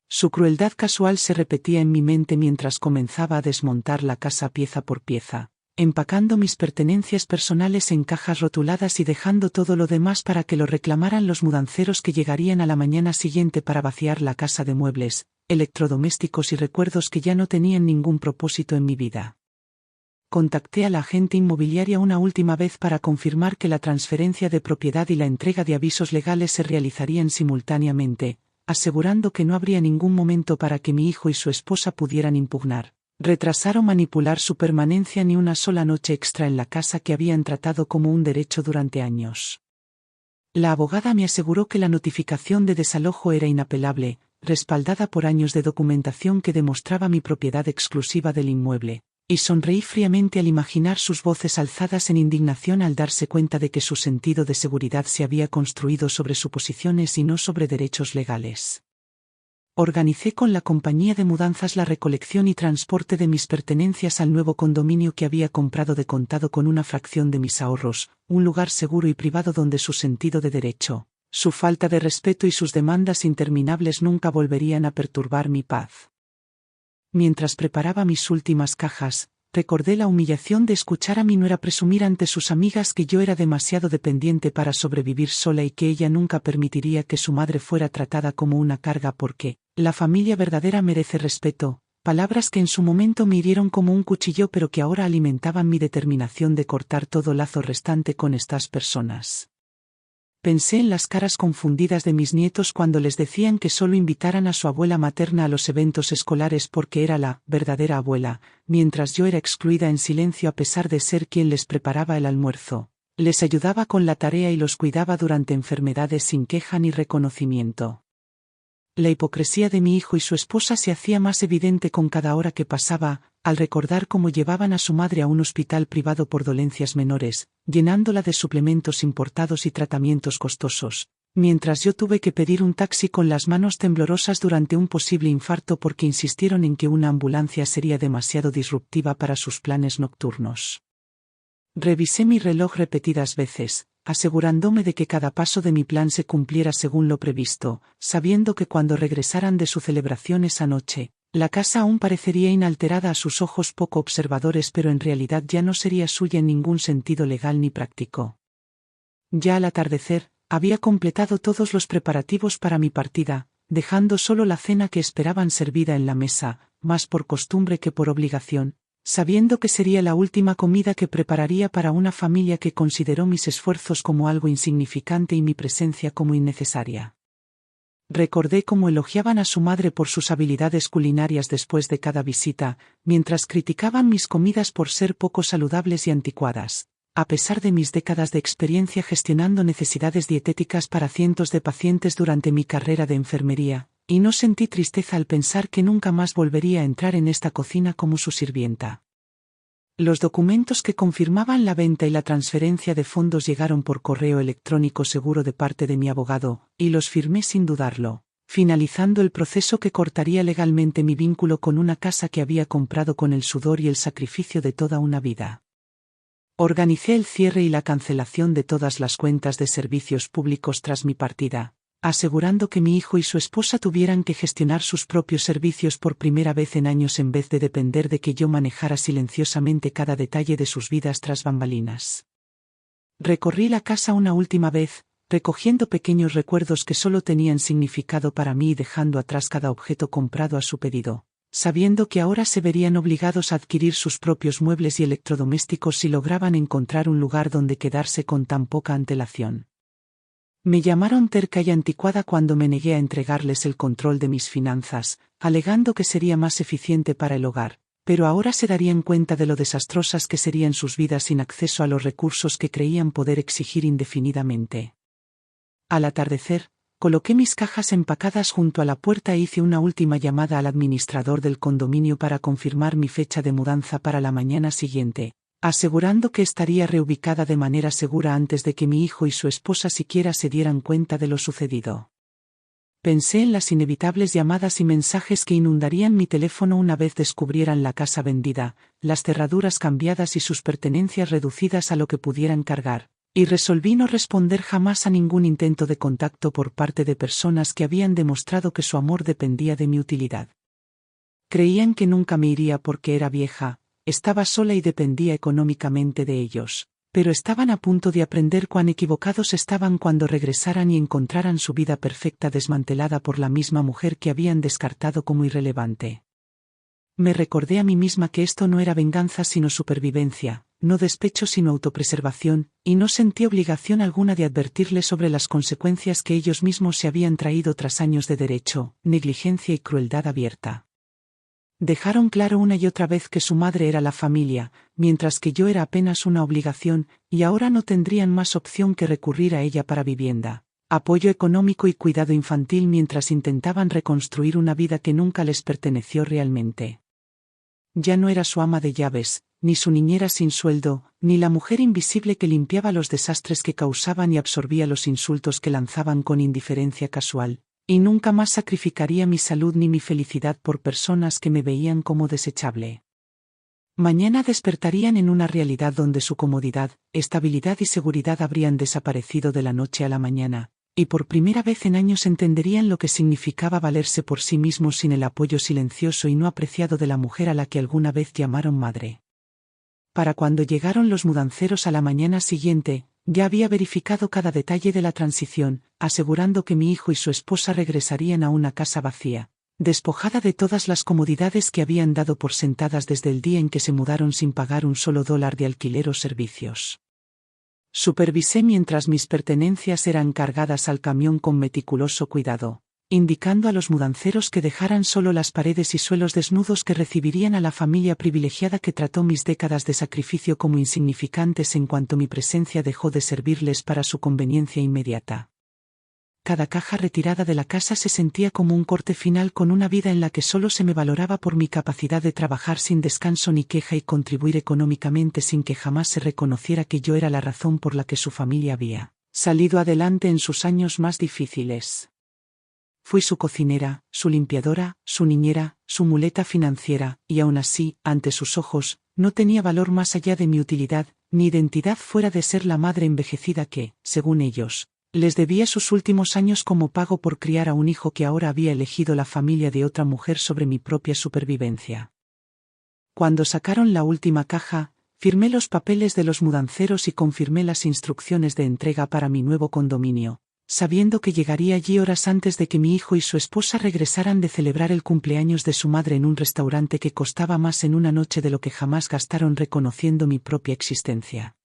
Su crueldad casual se repetía en mi mente mientras comenzaba a desmontar la casa pieza por pieza, empacando mis pertenencias personales en cajas rotuladas y dejando todo lo demás para que lo reclamaran los mudanceros que llegarían a la mañana siguiente para vaciar la casa de muebles, electrodomésticos y recuerdos que ya no tenían ningún propósito en mi vida. Contacté a la agente inmobiliaria una última vez para confirmar que la transferencia de propiedad y la entrega de avisos legales se realizarían simultáneamente, asegurando que no habría ningún momento para que mi hijo y su esposa pudieran impugnar, retrasar o manipular su permanencia ni una sola noche extra en la casa que habían tratado como un derecho durante años. La abogada me aseguró que la notificación de desalojo era inapelable, respaldada por años de documentación que demostraba mi propiedad exclusiva del inmueble, y sonreí fríamente al imaginar sus voces alzadas en indignación al darse cuenta de que su sentido de seguridad se había construido sobre suposiciones y no sobre derechos legales. Organicé con la compañía de mudanzas la recolección y transporte de mis pertenencias al nuevo condominio que había comprado de contado con una fracción de mis ahorros, un lugar seguro y privado donde su sentido de derecho, su falta de respeto y sus demandas interminables nunca volverían a perturbar mi paz. Mientras preparaba mis últimas cajas, recordé la humillación de escuchar a mi nuera presumir ante sus amigas que yo era demasiado dependiente para sobrevivir sola y que ella nunca permitiría que su madre fuera tratada como una carga porque la familia verdadera merece respeto, palabras que en su momento me hirieron como un cuchillo pero que ahora alimentaban mi determinación de cortar todo lazo restante con estas personas. Pensé en las caras confundidas de mis nietos cuando les decían que solo invitaran a su abuela materna a los eventos escolares porque era la verdadera abuela, mientras yo era excluida en silencio a pesar de ser quien les preparaba el almuerzo, les ayudaba con la tarea y los cuidaba durante enfermedades sin queja ni reconocimiento. La hipocresía de mi hijo y su esposa se hacía más evidente con cada hora que pasaba, al recordar cómo llevaban a su madre a un hospital privado por dolencias menores, llenándola de suplementos importados y tratamientos costosos, mientras yo tuve que pedir un taxi con las manos temblorosas durante un posible infarto porque insistieron en que una ambulancia sería demasiado disruptiva para sus planes nocturnos. Revisé mi reloj repetidas veces, asegurándome de que cada paso de mi plan se cumpliera según lo previsto, sabiendo que cuando regresaran de su celebración esa noche, la casa aún parecería inalterada a sus ojos poco observadores pero en realidad ya no sería suya en ningún sentido legal ni práctico. Ya al atardecer, había completado todos los preparativos para mi partida, dejando solo la cena que esperaban servida en la mesa, más por costumbre que por obligación, sabiendo que sería la última comida que prepararía para una familia que consideró mis esfuerzos como algo insignificante y mi presencia como innecesaria. Recordé cómo elogiaban a su madre por sus habilidades culinarias después de cada visita, mientras criticaban mis comidas por ser poco saludables y anticuadas, a pesar de mis décadas de experiencia gestionando necesidades dietéticas para cientos de pacientes durante mi carrera de enfermería. Y no sentí tristeza al pensar que nunca más volvería a entrar en esta cocina como su sirvienta. Los documentos que confirmaban la venta y la transferencia de fondos llegaron por correo electrónico seguro de parte de mi abogado, y los firmé sin dudarlo, finalizando el proceso que cortaría legalmente mi vínculo con una casa que había comprado con el sudor y el sacrificio de toda una vida. Organicé el cierre y la cancelación de todas las cuentas de servicios públicos tras mi partida, asegurando que mi hijo y su esposa tuvieran que gestionar sus propios servicios por primera vez en años en vez de depender de que yo manejara silenciosamente cada detalle de sus vidas tras bambalinas. Recorrí la casa una última vez, recogiendo pequeños recuerdos que solo tenían significado para mí y dejando atrás cada objeto comprado a su pedido, sabiendo que ahora se verían obligados a adquirir sus propios muebles y electrodomésticos si lograban encontrar un lugar donde quedarse con tan poca antelación. Me llamaron terca y anticuada cuando me negué a entregarles el control de mis finanzas, alegando que sería más eficiente para el hogar, pero ahora se darían cuenta de lo desastrosas que serían sus vidas sin acceso a los recursos que creían poder exigir indefinidamente. Al atardecer, coloqué mis cajas empacadas junto a la puerta e hice una última llamada al administrador del condominio para confirmar mi fecha de mudanza para la mañana siguiente, asegurando que estaría reubicada de manera segura antes de que mi hijo y su esposa siquiera se dieran cuenta de lo sucedido. Pensé en las inevitables llamadas y mensajes que inundarían mi teléfono una vez descubrieran la casa vendida, las cerraduras cambiadas y sus pertenencias reducidas a lo que pudieran cargar, y resolví no responder jamás a ningún intento de contacto por parte de personas que habían demostrado que su amor dependía de mi utilidad. Creían que nunca me iría porque era vieja, estaba sola y dependía económicamente de ellos. Pero estaban a punto de aprender cuán equivocados estaban cuando regresaran y encontraran su vida perfecta desmantelada por la misma mujer que habían descartado como irrelevante. Me recordé a mí misma que esto no era venganza sino supervivencia, no despecho sino autopreservación, y no sentí obligación alguna de advertirles sobre las consecuencias que ellos mismos se habían traído tras años de derecho, negligencia y crueldad abierta. Dejaron claro una y otra vez que su madre era la familia, mientras que yo era apenas una obligación, y ahora no tendrían más opción que recurrir a ella para vivienda, apoyo económico y cuidado infantil mientras intentaban reconstruir una vida que nunca les perteneció realmente. Ya no era su ama de llaves, ni su niñera sin sueldo, ni la mujer invisible que limpiaba los desastres que causaban y absorbía los insultos que lanzaban con indiferencia casual. Y nunca más sacrificaría mi salud ni mi felicidad por personas que me veían como desechable. Mañana despertarían en una realidad donde su comodidad, estabilidad y seguridad habrían desaparecido de la noche a la mañana, y por primera vez en años entenderían lo que significaba valerse por sí mismos sin el apoyo silencioso y no apreciado de la mujer a la que alguna vez llamaron madre. Para cuando llegaron los mudanceros a la mañana siguiente, ya había verificado cada detalle de la transición, asegurando que mi hijo y su esposa regresarían a una casa vacía, despojada de todas las comodidades que habían dado por sentadas desde el día en que se mudaron sin pagar un solo dólar de alquiler o servicios. Supervisé mientras mis pertenencias eran cargadas al camión con meticuloso cuidado, indicando a los mudanceros que dejaran solo las paredes y suelos desnudos que recibirían a la familia privilegiada que trató mis décadas de sacrificio como insignificantes en cuanto mi presencia dejó de servirles para su conveniencia inmediata. Cada caja retirada de la casa se sentía como un corte final con una vida en la que solo se me valoraba por mi capacidad de trabajar sin descanso ni queja y contribuir económicamente sin que jamás se reconociera que yo era la razón por la que su familia había salido adelante en sus años más difíciles. Fui su cocinera, su limpiadora, su niñera, su muleta financiera, y aún así, ante sus ojos, no tenía valor más allá de mi utilidad, ni identidad fuera de ser la madre envejecida que, según ellos, les debía sus últimos años como pago por criar a un hijo que ahora había elegido la familia de otra mujer sobre mi propia supervivencia. Cuando sacaron la última caja, firmé los papeles de los mudanceros y confirmé las instrucciones de entrega para mi nuevo condominio, sabiendo que llegaría allí horas antes de que mi hijo y su esposa regresaran de celebrar el cumpleaños de su madre en un restaurante que costaba más en una noche de lo que jamás gastaron reconociendo mi propia existencia.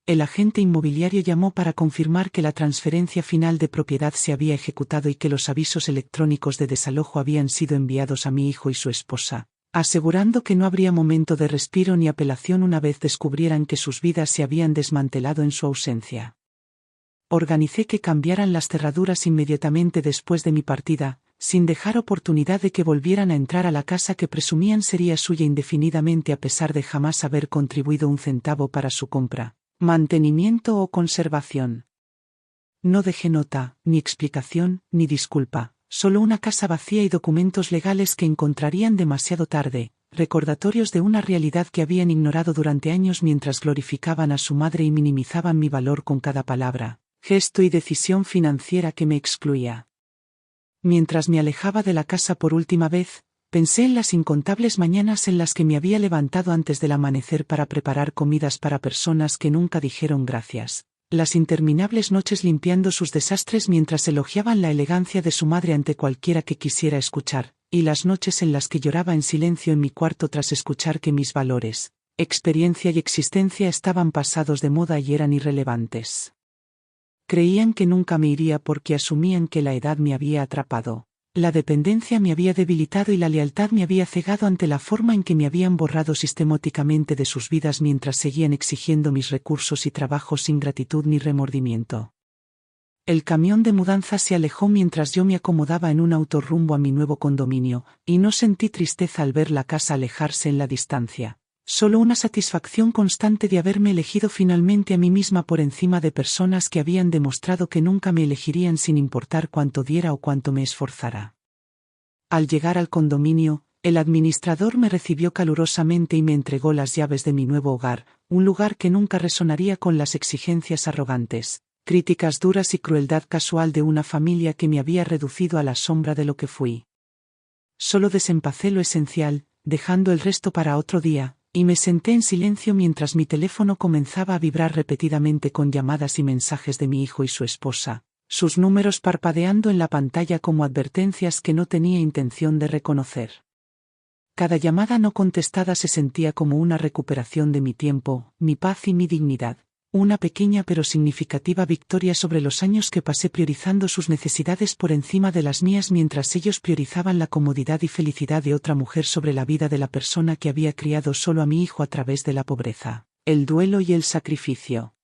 El agente inmobiliario llamó para confirmar que la transferencia final de propiedad se había ejecutado y que los avisos electrónicos de desalojo habían sido enviados a mi hijo y su esposa, asegurando que no habría momento de respiro ni apelación una vez descubrieran que sus vidas se habían desmantelado en su ausencia. Organicé que cambiaran las cerraduras inmediatamente después de mi partida, sin dejar oportunidad de que volvieran a entrar a la casa que presumían sería suya indefinidamente a pesar de jamás haber contribuido un centavo para su compra, mantenimiento o conservación. No dejé nota, ni explicación, ni disculpa, solo una casa vacía y documentos legales que encontrarían demasiado tarde, recordatorios de una realidad que habían ignorado durante años mientras glorificaban a su madre y minimizaban mi valor con cada palabra, gesto y decisión financiera que me excluía. Mientras me alejaba de la casa por última vez, pensé en las incontables mañanas en las que me había levantado antes del amanecer para preparar comidas para personas que nunca dijeron gracias, las interminables noches limpiando sus desastres mientras elogiaban la elegancia de su madre ante cualquiera que quisiera escuchar, y las noches en las que lloraba en silencio en mi cuarto tras escuchar que mis valores, experiencia y existencia estaban pasados de moda y eran irrelevantes. Creían que nunca me iría porque asumían que la edad me había atrapado, la dependencia me había debilitado y la lealtad me había cegado ante la forma en que me habían borrado sistemáticamente de sus vidas mientras seguían exigiendo mis recursos y trabajos sin gratitud ni remordimiento. El camión de mudanza se alejó mientras yo me acomodaba en un auto rumbo a mi nuevo condominio, y no sentí tristeza al ver la casa alejarse en la distancia, Solo una satisfacción constante de haberme elegido finalmente a mí misma por encima de personas que habían demostrado que nunca me elegirían sin importar cuánto diera o cuánto me esforzara. Al llegar al condominio, el administrador me recibió calurosamente y me entregó las llaves de mi nuevo hogar, un lugar que nunca resonaría con las exigencias arrogantes, críticas duras y crueldad casual de una familia que me había reducido a la sombra de lo que fui. Solo desempacé lo esencial, dejando el resto para otro día, y me senté en silencio mientras mi teléfono comenzaba a vibrar repetidamente con llamadas y mensajes de mi hijo y su esposa, sus números parpadeando en la pantalla como advertencias que no tenía intención de reconocer. Cada llamada no contestada se sentía como una recuperación de mi tiempo, mi paz y mi dignidad, una pequeña pero significativa victoria sobre los años que pasé priorizando sus necesidades por encima de las mías mientras ellos priorizaban la comodidad y felicidad de otra mujer sobre la vida de la persona que había criado solo a mi hijo a través de la pobreza, el duelo y el sacrificio.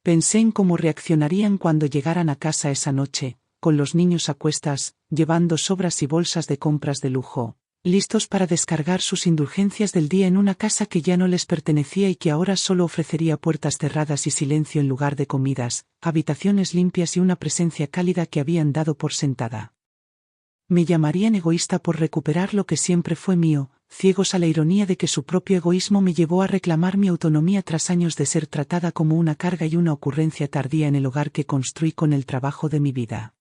Pensé en cómo reaccionarían cuando llegaran a casa esa noche, con los niños a cuestas, llevando sobras y bolsas de compras de lujo, listos para descargar sus indulgencias del día en una casa que ya no les pertenecía y que ahora solo ofrecería puertas cerradas y silencio en lugar de comidas, habitaciones limpias y una presencia cálida que habían dado por sentada. Me llamarían egoísta por recuperar lo que siempre fue mío, ciegos a la ironía de que su propio egoísmo me llevó a reclamar mi autonomía tras años de ser tratada como una carga y una ocurrencia tardía en el hogar que construí con el trabajo de mi vida.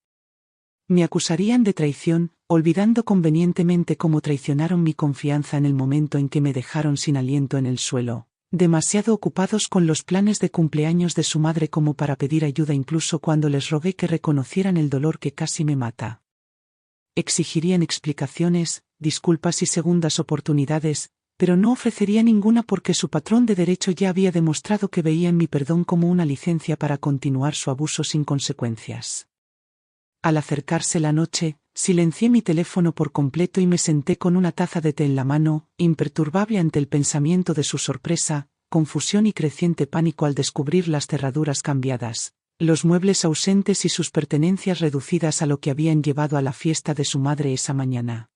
Me acusarían de traición, olvidando convenientemente cómo traicionaron mi confianza en el momento en que me dejaron sin aliento en el suelo, demasiado ocupados con los planes de cumpleaños de su madre como para pedir ayuda incluso cuando les rogué que reconocieran el dolor que casi me mata. Exigirían explicaciones, disculpas y segundas oportunidades, pero no ofrecería ninguna porque su patrón de derecho ya había demostrado que veía en mi perdón como una licencia para continuar su abuso sin consecuencias. Al acercarse la noche, silencié mi teléfono por completo y me senté con una taza de té en la mano, imperturbable ante el pensamiento de su sorpresa, confusión y creciente pánico al descubrir las cerraduras cambiadas, los muebles ausentes y sus pertenencias reducidas a lo que habían llevado a la fiesta de su madre esa mañana.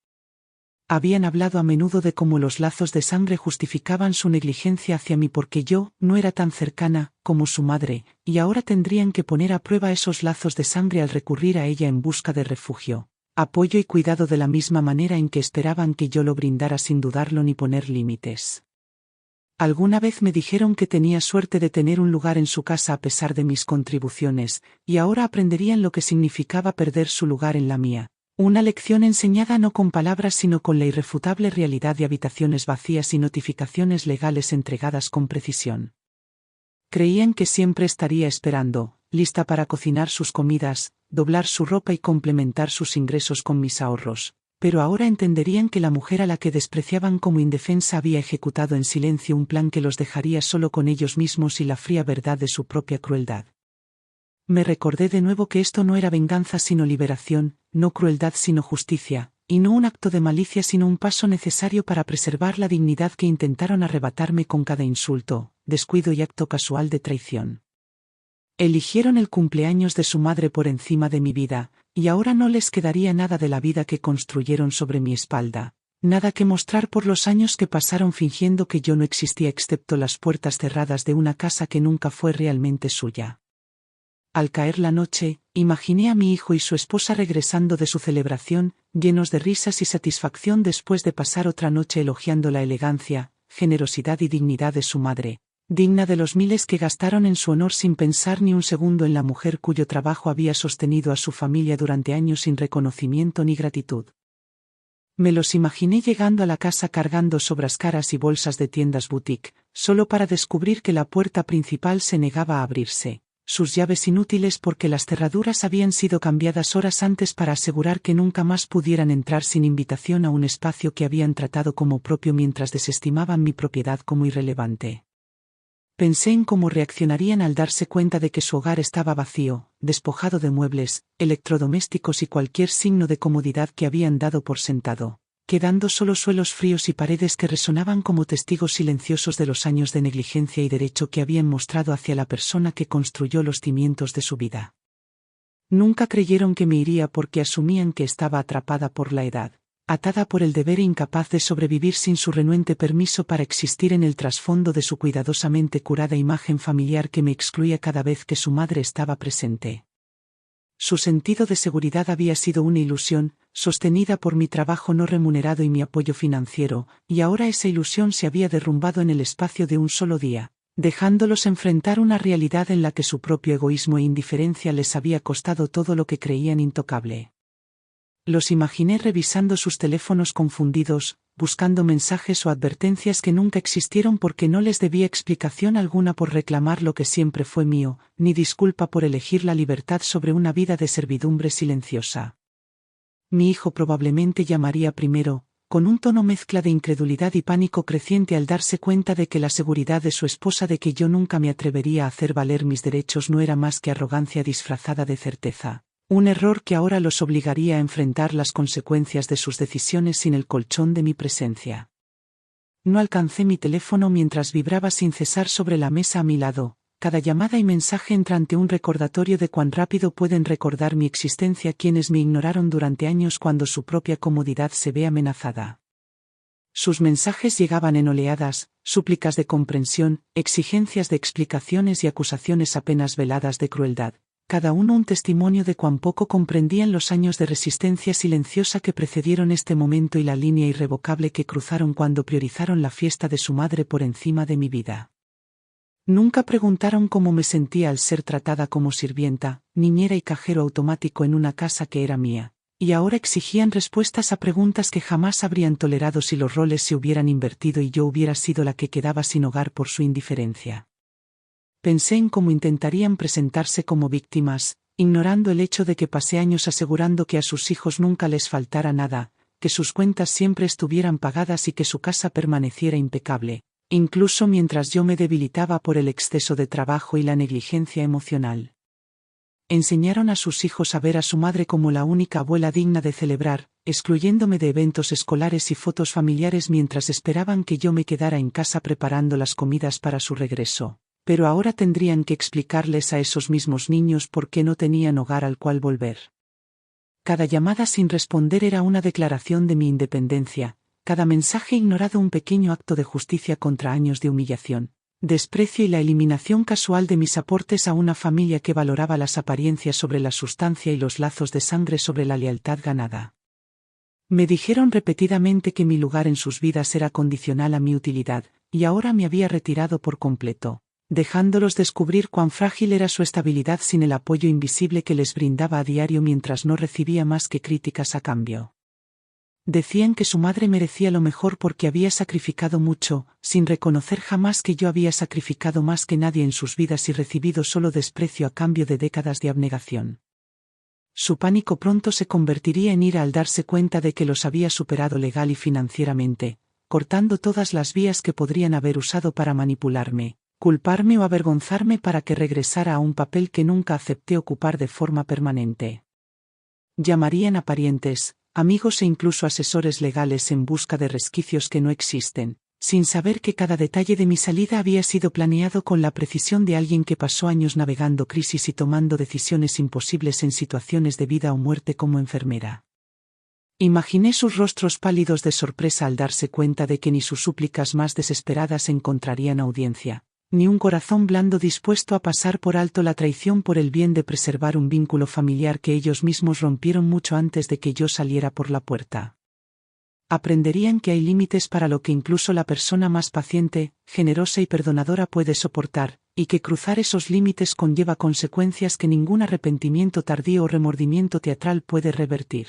Habían hablado a menudo de cómo los lazos de sangre justificaban su negligencia hacia mí porque yo no era tan cercana como su madre, y ahora tendrían que poner a prueba esos lazos de sangre al recurrir a ella en busca de refugio, apoyo y cuidado de la misma manera en que esperaban que yo lo brindara sin dudarlo ni poner límites. Alguna vez me dijeron que tenía suerte de tener un lugar en su casa a pesar de mis contribuciones, y ahora aprenderían lo que significaba perder su lugar en la mía. Una lección enseñada no con palabras sino con la irrefutable realidad de habitaciones vacías y notificaciones legales entregadas con precisión. Creían que siempre estaría esperando, lista para cocinar sus comidas, doblar su ropa y complementar sus ingresos con mis ahorros, pero ahora entenderían que la mujer a la que despreciaban como indefensa había ejecutado en silencio un plan que los dejaría solo con ellos mismos y la fría verdad de su propia crueldad. Me recordé de nuevo que esto no era venganza sino liberación, no crueldad sino justicia, y no un acto de malicia sino un paso necesario para preservar la dignidad que intentaron arrebatarme con cada insulto, descuido y acto casual de traición. Eligieron el cumpleaños de su madre por encima de mi vida, y ahora no les quedaría nada de la vida que construyeron sobre mi espalda, nada que mostrar por los años que pasaron fingiendo que yo no existía excepto las puertas cerradas de una casa que nunca fue realmente suya. Al caer la noche, imaginé a mi hijo y su esposa regresando de su celebración, llenos de risas y satisfacción después de pasar otra noche elogiando la elegancia, generosidad y dignidad de su madre, digna de los miles que gastaron en su honor sin pensar ni un segundo en la mujer cuyo trabajo había sostenido a su familia durante años sin reconocimiento ni gratitud. Me los imaginé llegando a la casa cargando sobras caras y bolsas de tiendas boutique, solo para descubrir que la puerta principal se negaba a abrirse, sus llaves inútiles porque las cerraduras habían sido cambiadas horas antes para asegurar que nunca más pudieran entrar sin invitación a un espacio que habían tratado como propio mientras desestimaban mi propiedad como irrelevante. Pensé en cómo reaccionarían al darse cuenta de que su hogar estaba vacío, despojado de muebles, electrodomésticos y cualquier signo de comodidad que habían dado por sentado, quedando solo suelos fríos y paredes que resonaban como testigos silenciosos de los años de negligencia y derecho que habían mostrado hacia la persona que construyó los cimientos de su vida. Nunca creyeron que me iría porque asumían que estaba atrapada por la edad, atada por el deber e incapaz de sobrevivir sin su renuente permiso para existir en el trasfondo de su cuidadosamente curada imagen familiar que me excluía cada vez que su madre estaba presente. Su sentido de seguridad había sido una ilusión, sostenida por mi trabajo no remunerado y mi apoyo financiero, y ahora esa ilusión se había derrumbado en el espacio de un solo día, dejándolos enfrentar una realidad en la que su propio egoísmo e indiferencia les había costado todo lo que creían intocable. Los imaginé revisando sus teléfonos confundidos, buscando mensajes o advertencias que nunca existieron porque no les debía explicación alguna por reclamar lo que siempre fue mío, ni disculpa por elegir la libertad sobre una vida de servidumbre silenciosa. Mi hijo probablemente llamaría primero, con un tono mezcla de incredulidad y pánico creciente al darse cuenta de que la seguridad de su esposa de que yo nunca me atrevería a hacer valer mis derechos no era más que arrogancia disfrazada de certeza. Un error que ahora los obligaría a enfrentar las consecuencias de sus decisiones sin el colchón de mi presencia. No alcancé mi teléfono mientras vibraba sin cesar sobre la mesa a mi lado. Cada llamada y mensaje entra ante un recordatorio de cuán rápido pueden recordar mi existencia quienes me ignoraron durante años cuando su propia comodidad se ve amenazada. Sus mensajes llegaban en oleadas, súplicas de comprensión, exigencias de explicaciones y acusaciones apenas veladas de crueldad. Cada uno un testimonio de cuán poco comprendían los años de resistencia silenciosa que precedieron este momento y la línea irrevocable que cruzaron cuando priorizaron la fiesta de su madre por encima de mi vida. Nunca preguntaron cómo me sentía al ser tratada como sirvienta, niñera y cajero automático en una casa que era mía, y ahora exigían respuestas a preguntas que jamás habrían tolerado si los roles se hubieran invertido y yo hubiera sido la que quedaba sin hogar por su indiferencia. Pensé en cómo intentarían presentarse como víctimas, ignorando el hecho de que pasé años asegurando que a sus hijos nunca les faltara nada, que sus cuentas siempre estuvieran pagadas y que su casa permaneciera impecable, incluso mientras yo me debilitaba por el exceso de trabajo y la negligencia emocional. Enseñaron a sus hijos a ver a su madre como la única abuela digna de celebrar, excluyéndome de eventos escolares y fotos familiares mientras esperaban que yo me quedara en casa preparando las comidas para su regreso. Pero ahora tendrían que explicarles a esos mismos niños por qué no tenían hogar al cual volver. Cada llamada sin responder era una declaración de mi independencia, cada mensaje ignorado un pequeño acto de justicia contra años de humillación, desprecio y la eliminación casual de mis aportes a una familia que valoraba las apariencias sobre la sustancia y los lazos de sangre sobre la lealtad ganada. Me dijeron repetidamente que mi lugar en sus vidas era condicional a mi utilidad, y ahora me había retirado por completo, dejándolos descubrir cuán frágil era su estabilidad sin el apoyo invisible que les brindaba a diario mientras no recibía más que críticas a cambio. Decían que su madre merecía lo mejor porque había sacrificado mucho, sin reconocer jamás que yo había sacrificado más que nadie en sus vidas y recibido solo desprecio a cambio de décadas de abnegación. Su pánico pronto se convertiría en ira al darse cuenta de que los había superado legal y financieramente, cortando todas las vías que podrían haber usado para manipularme, culparme o avergonzarme para que regresara a un papel que nunca acepté ocupar de forma permanente. Llamarían a parientes, amigos e incluso asesores legales en busca de resquicios que no existen, sin saber que cada detalle de mi salida había sido planeado con la precisión de alguien que pasó años navegando crisis y tomando decisiones imposibles en situaciones de vida o muerte como enfermera. Imaginé sus rostros pálidos de sorpresa al darse cuenta de que ni sus súplicas más desesperadas encontrarían audiencia, ni un corazón blando dispuesto a pasar por alto la traición por el bien de preservar un vínculo familiar que ellos mismos rompieron mucho antes de que yo saliera por la puerta. Aprenderían que hay límites para lo que incluso la persona más paciente, generosa y perdonadora puede soportar, y que cruzar esos límites conlleva consecuencias que ningún arrepentimiento tardío o remordimiento teatral puede revertir.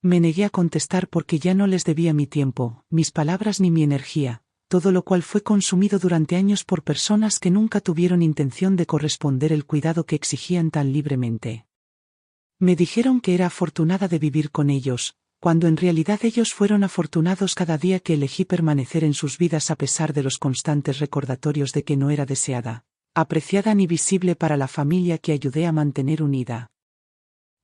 Me negué a contestar porque ya no les debía mi tiempo, mis palabras ni mi energía, todo lo cual fue consumido durante años por personas que nunca tuvieron intención de corresponder el cuidado que exigían tan libremente. Me dijeron que era afortunada de vivir con ellos, cuando en realidad ellos fueron afortunados cada día que elegí permanecer en sus vidas a pesar de los constantes recordatorios de que no era deseada, apreciada ni visible para la familia que ayudé a mantener unida.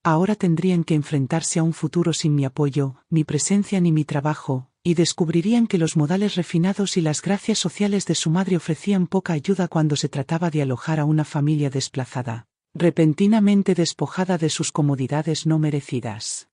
Ahora tendrían que enfrentarse a un futuro sin mi apoyo, mi presencia ni mi trabajo, y descubrirían que los modales refinados y las gracias sociales de su madre ofrecían poca ayuda cuando se trataba de alojar a una familia desplazada, repentinamente despojada de sus comodidades no merecidas.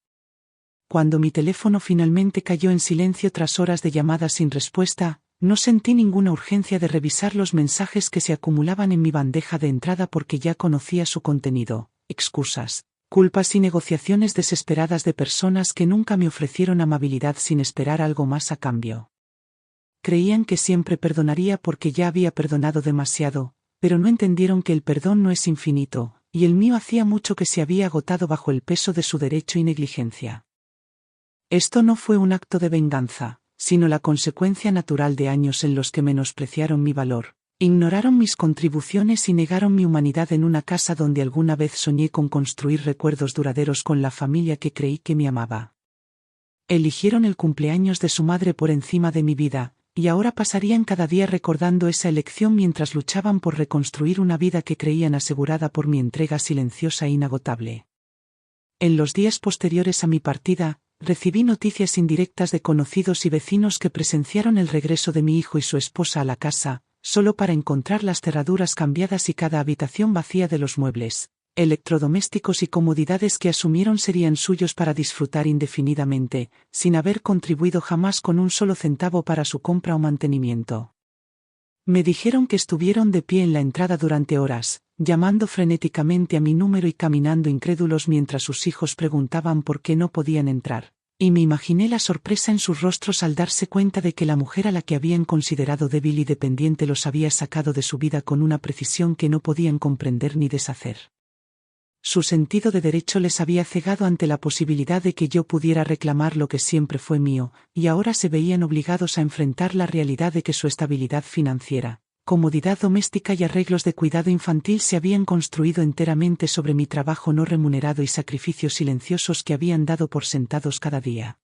Cuando mi teléfono finalmente cayó en silencio tras horas de llamadas sin respuesta, no sentí ninguna urgencia de revisar los mensajes que se acumulaban en mi bandeja de entrada porque ya conocía su contenido: excusas, culpas y negociaciones desesperadas de personas que nunca me ofrecieron amabilidad sin esperar algo más a cambio. Creían que siempre perdonaría porque ya había perdonado demasiado, pero no entendieron que el perdón no es infinito, y el mío hacía mucho que se había agotado bajo el peso de su derecho y negligencia. Esto no fue un acto de venganza, sino la consecuencia natural de años en los que menospreciaron mi valor, ignoraron mis contribuciones y negaron mi humanidad en una casa donde alguna vez soñé con construir recuerdos duraderos con la familia que creí que me amaba. Eligieron el cumpleaños de su madre por encima de mi vida, y ahora pasarían cada día recordando esa elección mientras luchaban por reconstruir una vida que creían asegurada por mi entrega silenciosa e inagotable. En los días posteriores a mi partida, recibí noticias indirectas de conocidos y vecinos que presenciaron el regreso de mi hijo y su esposa a la casa, solo para encontrar las cerraduras cambiadas y cada habitación vacía de los muebles, electrodomésticos y comodidades que asumieron serían suyos para disfrutar indefinidamente, sin haber contribuido jamás con un solo centavo para su compra o mantenimiento. Me dijeron que estuvieron de pie en la entrada durante horas, llamando frenéticamente a mi número y caminando incrédulos mientras sus hijos preguntaban por qué no podían entrar, y me imaginé la sorpresa en sus rostros al darse cuenta de que la mujer a la que habían considerado débil y dependiente los había sacado de su vida con una precisión que no podían comprender ni deshacer. Su sentido de derecho les había cegado ante la posibilidad de que yo pudiera reclamar lo que siempre fue mío, y ahora se veían obligados a enfrentar la realidad de que su estabilidad financiera, comodidad doméstica y arreglos de cuidado infantil se habían construido enteramente sobre mi trabajo no remunerado y sacrificios silenciosos que habían dado por sentados cada día.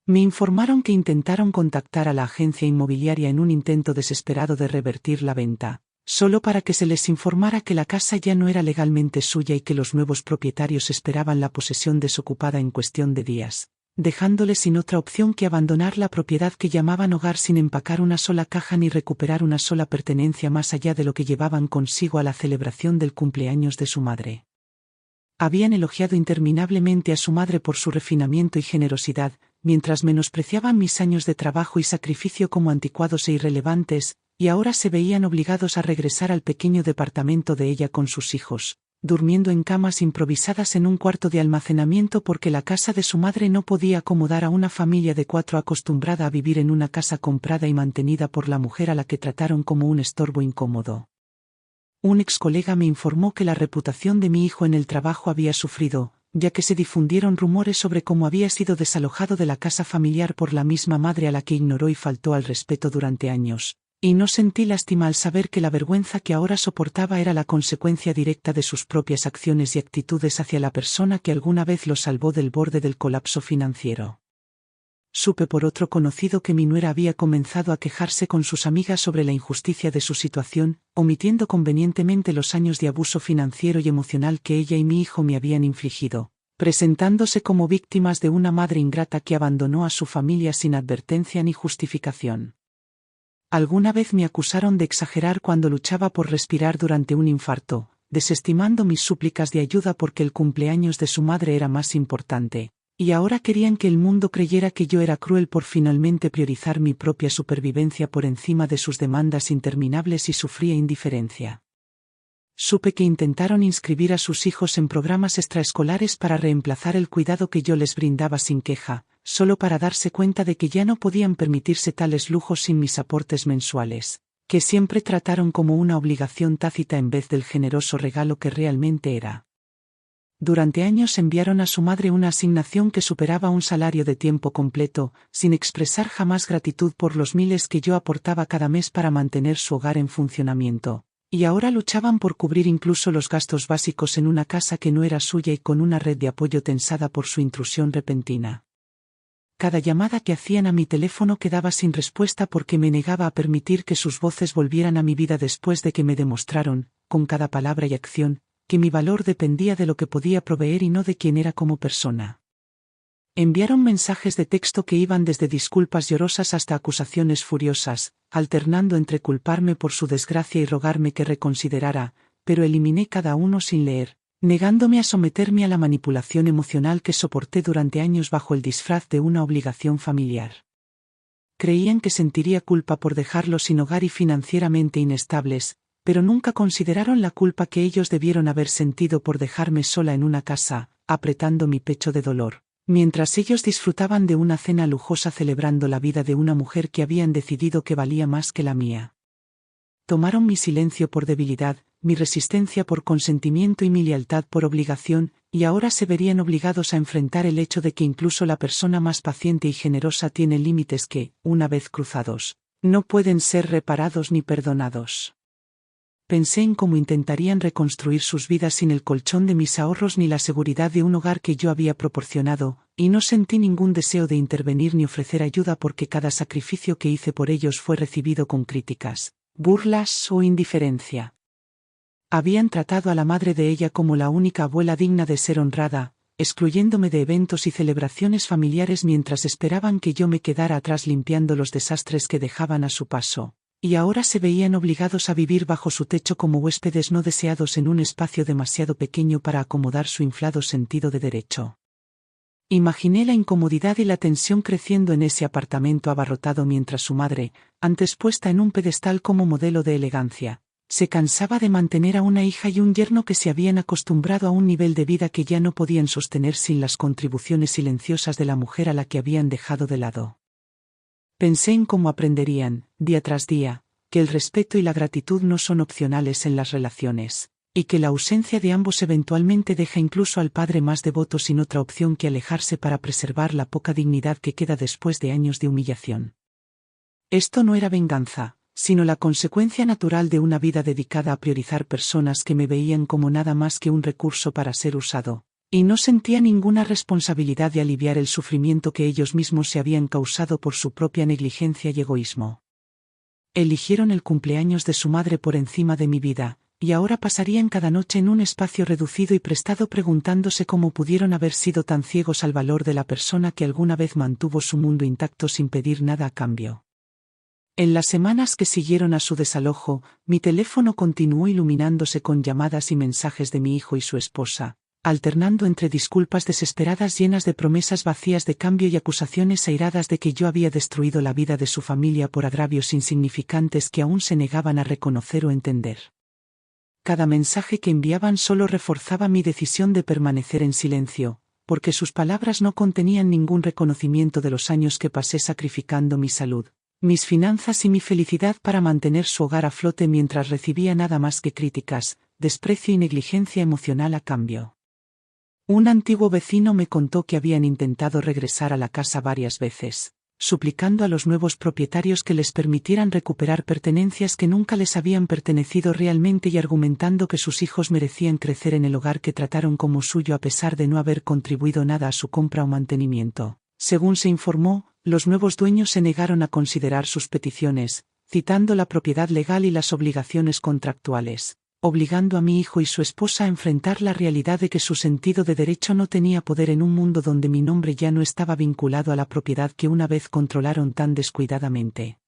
Me informaron que intentaron contactar a la agencia inmobiliaria en un intento desesperado de revertir la venta, solo para que se les informara que la casa ya no era legalmente suya y que los nuevos propietarios esperaban la posesión desocupada en cuestión de días, dejándoles sin otra opción que abandonar la propiedad que llamaban hogar sin empacar una sola caja ni recuperar una sola pertenencia más allá de lo que llevaban consigo a la celebración del cumpleaños de su madre. Habían elogiado interminablemente a su madre por su refinamiento y generosidad, mientras menospreciaban mis años de trabajo y sacrificio como anticuados e irrelevantes, y ahora se veían obligados a regresar al pequeño departamento de ella con sus hijos, durmiendo en camas improvisadas en un cuarto de almacenamiento porque la casa de su madre no podía acomodar a una familia de 4 acostumbrada a vivir en una casa comprada y mantenida por la mujer a la que trataron como un estorbo incómodo. Un ex colega me informó que la reputación de mi hijo en el trabajo había sufrido, ya que se difundieron rumores sobre cómo había sido desalojado de la casa familiar por la misma madre a la que ignoró y faltó al respeto durante años. Y no sentí lástima al saber que la vergüenza que ahora soportaba era la consecuencia directa de sus propias acciones y actitudes hacia la persona que alguna vez lo salvó del borde del colapso financiero. Supe por otro conocido que mi nuera había comenzado a quejarse con sus amigas sobre la injusticia de su situación, omitiendo convenientemente los años de abuso financiero y emocional que ella y mi hijo me habían infligido, presentándose como víctimas de una madre ingrata que abandonó a su familia sin advertencia ni justificación. Alguna vez me acusaron de exagerar cuando luchaba por respirar durante un infarto, desestimando mis súplicas de ayuda porque el cumpleaños de su madre era más importante, y ahora querían que el mundo creyera que yo era cruel por finalmente priorizar mi propia supervivencia por encima de sus demandas interminables y su fría indiferencia. Supe que intentaron inscribir a sus hijos en programas extraescolares para reemplazar el cuidado que yo les brindaba sin queja, solo para darse cuenta de que ya no podían permitirse tales lujos sin mis aportes mensuales, que siempre trataron como una obligación tácita en vez del generoso regalo que realmente era. Durante años enviaron a su madre una asignación que superaba un salario de tiempo completo, sin expresar jamás gratitud por los miles que yo aportaba cada mes para mantener su hogar en funcionamiento. Y ahora luchaban por cubrir incluso los gastos básicos en una casa que no era suya y con una red de apoyo tensada por su intrusión repentina. Cada llamada que hacían a mi teléfono quedaba sin respuesta porque me negaba a permitir que sus voces volvieran a mi vida después de que me demostraron, con cada palabra y acción, que mi valor dependía de lo que podía proveer y no de quién era como persona. Enviaron mensajes de texto que iban desde disculpas llorosas hasta acusaciones furiosas, alternando entre culparme por su desgracia y rogarme que reconsiderara, pero eliminé cada uno sin leer, negándome a someterme a la manipulación emocional que soporté durante años bajo el disfraz de una obligación familiar. Creían que sentiría culpa por dejarlos sin hogar y financieramente inestables, pero nunca consideraron la culpa que ellos debieron haber sentido por dejarme sola en una casa, apretando mi pecho de dolor, mientras ellos disfrutaban de una cena lujosa celebrando la vida de una mujer que habían decidido que valía más que la mía. Tomaron mi silencio por debilidad, mi resistencia por consentimiento y mi lealtad por obligación, y ahora se verían obligados a enfrentar el hecho de que incluso la persona más paciente y generosa tiene límites que, una vez cruzados, no pueden ser reparados ni perdonados. Pensé en cómo intentarían reconstruir sus vidas sin el colchón de mis ahorros ni la seguridad de un hogar que yo había proporcionado, y no sentí ningún deseo de intervenir ni ofrecer ayuda porque cada sacrificio que hice por ellos fue recibido con críticas, burlas o indiferencia. Habían tratado a la madre de ella como la única abuela digna de ser honrada, excluyéndome de eventos y celebraciones familiares mientras esperaban que yo me quedara atrás limpiando los desastres que dejaban a su paso, y ahora se veían obligados a vivir bajo su techo como huéspedes no deseados en un espacio demasiado pequeño para acomodar su inflado sentido de derecho. Imaginé la incomodidad y la tensión creciendo en ese apartamento abarrotado mientras su madre, antes puesta en un pedestal como modelo de elegancia, se cansaba de mantener a una hija y un yerno que se habían acostumbrado a un nivel de vida que ya no podían sostener sin las contribuciones silenciosas de la mujer a la que habían dejado de lado. Pensé en cómo aprenderían, día tras día, que el respeto y la gratitud no son opcionales en las relaciones, y que la ausencia de ambos eventualmente deja incluso al padre más devoto sin otra opción que alejarse para preservar la poca dignidad que queda después de años de humillación. Esto no era venganza, sino la consecuencia natural de una vida dedicada a priorizar personas que me veían como nada más que un recurso para ser usado, y no sentía ninguna responsabilidad de aliviar el sufrimiento que ellos mismos se habían causado por su propia negligencia y egoísmo. Eligieron el cumpleaños de su madre por encima de mi vida, y ahora pasarían cada noche en un espacio reducido y prestado preguntándose cómo pudieron haber sido tan ciegos al valor de la persona que alguna vez mantuvo su mundo intacto sin pedir nada a cambio. En las semanas que siguieron a su desalojo, mi teléfono continuó iluminándose con llamadas y mensajes de mi hijo y su esposa, alternando entre disculpas desesperadas llenas de promesas vacías de cambio y acusaciones airadas de que yo había destruido la vida de su familia por agravios insignificantes que aún se negaban a reconocer o entender. Cada mensaje que enviaban solo reforzaba mi decisión de permanecer en silencio, porque sus palabras no contenían ningún reconocimiento de los años que pasé sacrificando mi salud, mis finanzas y mi felicidad para mantener su hogar a flote mientras recibía nada más que críticas, desprecio y negligencia emocional a cambio. Un antiguo vecino me contó que habían intentado regresar a la casa varias veces, suplicando a los nuevos propietarios que les permitieran recuperar pertenencias que nunca les habían pertenecido realmente y argumentando que sus hijos merecían crecer en el hogar que trataron como suyo a pesar de no haber contribuido nada a su compra o mantenimiento. Según se informó, los nuevos dueños se negaron a considerar sus peticiones, citando la propiedad legal y las obligaciones contractuales, obligando a mi hijo y su esposa a enfrentar la realidad de que su sentido de derecho no tenía poder en un mundo donde mi nombre ya no estaba vinculado a la propiedad que una vez controlaron tan descuidadamente.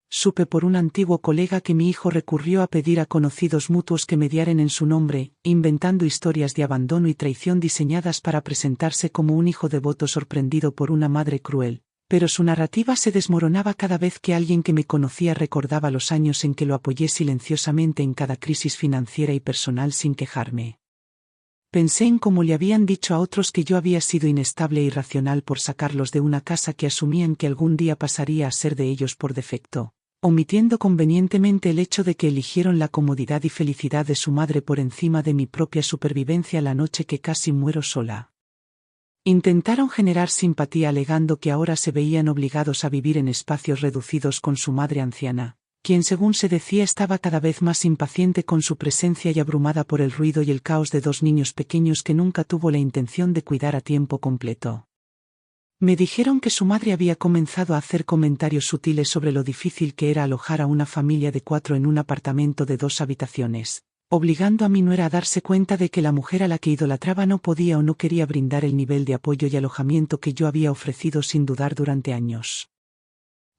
Supe por un antiguo colega que mi hijo recurrió a pedir a conocidos mutuos que mediaran en su nombre, inventando historias de abandono y traición diseñadas para presentarse como un hijo devoto sorprendido por una madre cruel, pero su narrativa se desmoronaba cada vez que alguien que me conocía recordaba los años en que lo apoyé silenciosamente en cada crisis financiera y personal sin quejarme. Pensé en cómo le habían dicho a otros que yo había sido inestable e irracional por sacarlos de una casa que asumían que algún día pasaría a ser de ellos por defecto, omitiendo convenientemente el hecho de que eligieron la comodidad y felicidad de su madre por encima de mi propia supervivencia la noche que casi muero sola. Intentaron generar simpatía alegando que ahora se veían obligados a vivir en espacios reducidos con su madre anciana, quien según se decía estaba cada vez más impaciente con su presencia y abrumada por el ruido y el caos de dos niños pequeños que nunca tuvo la intención de cuidar a tiempo completo. Me dijeron que su madre había comenzado a hacer comentarios sutiles sobre lo difícil que era alojar a una familia de 4 en un apartamento de 2 habitaciones, obligando a mi nuera a darse cuenta de que la mujer a la que idolatraba no podía o no quería brindar el nivel de apoyo y alojamiento que yo había ofrecido sin dudar durante años.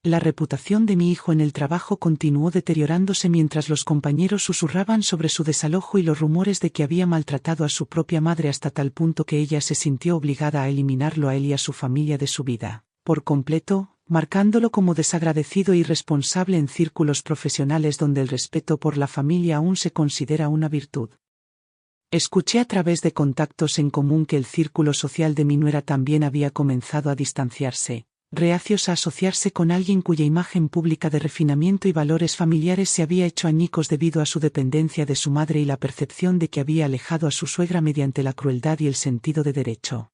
La reputación de mi hijo en el trabajo continuó deteriorándose mientras los compañeros susurraban sobre su desalojo y los rumores de que había maltratado a su propia madre hasta tal punto que ella se sintió obligada a eliminarlo a él y a su familia de su vida, por completo, marcándolo como desagradecido e irresponsable en círculos profesionales donde el respeto por la familia aún se considera una virtud. Escuché a través de contactos en común que el círculo social de mi nuera también había comenzado a distanciarse, reacios a asociarse con alguien cuya imagen pública de refinamiento y valores familiares se había hecho añicos debido a su dependencia de su madre y la percepción de que había alejado a su suegra mediante la crueldad y el sentido de derecho.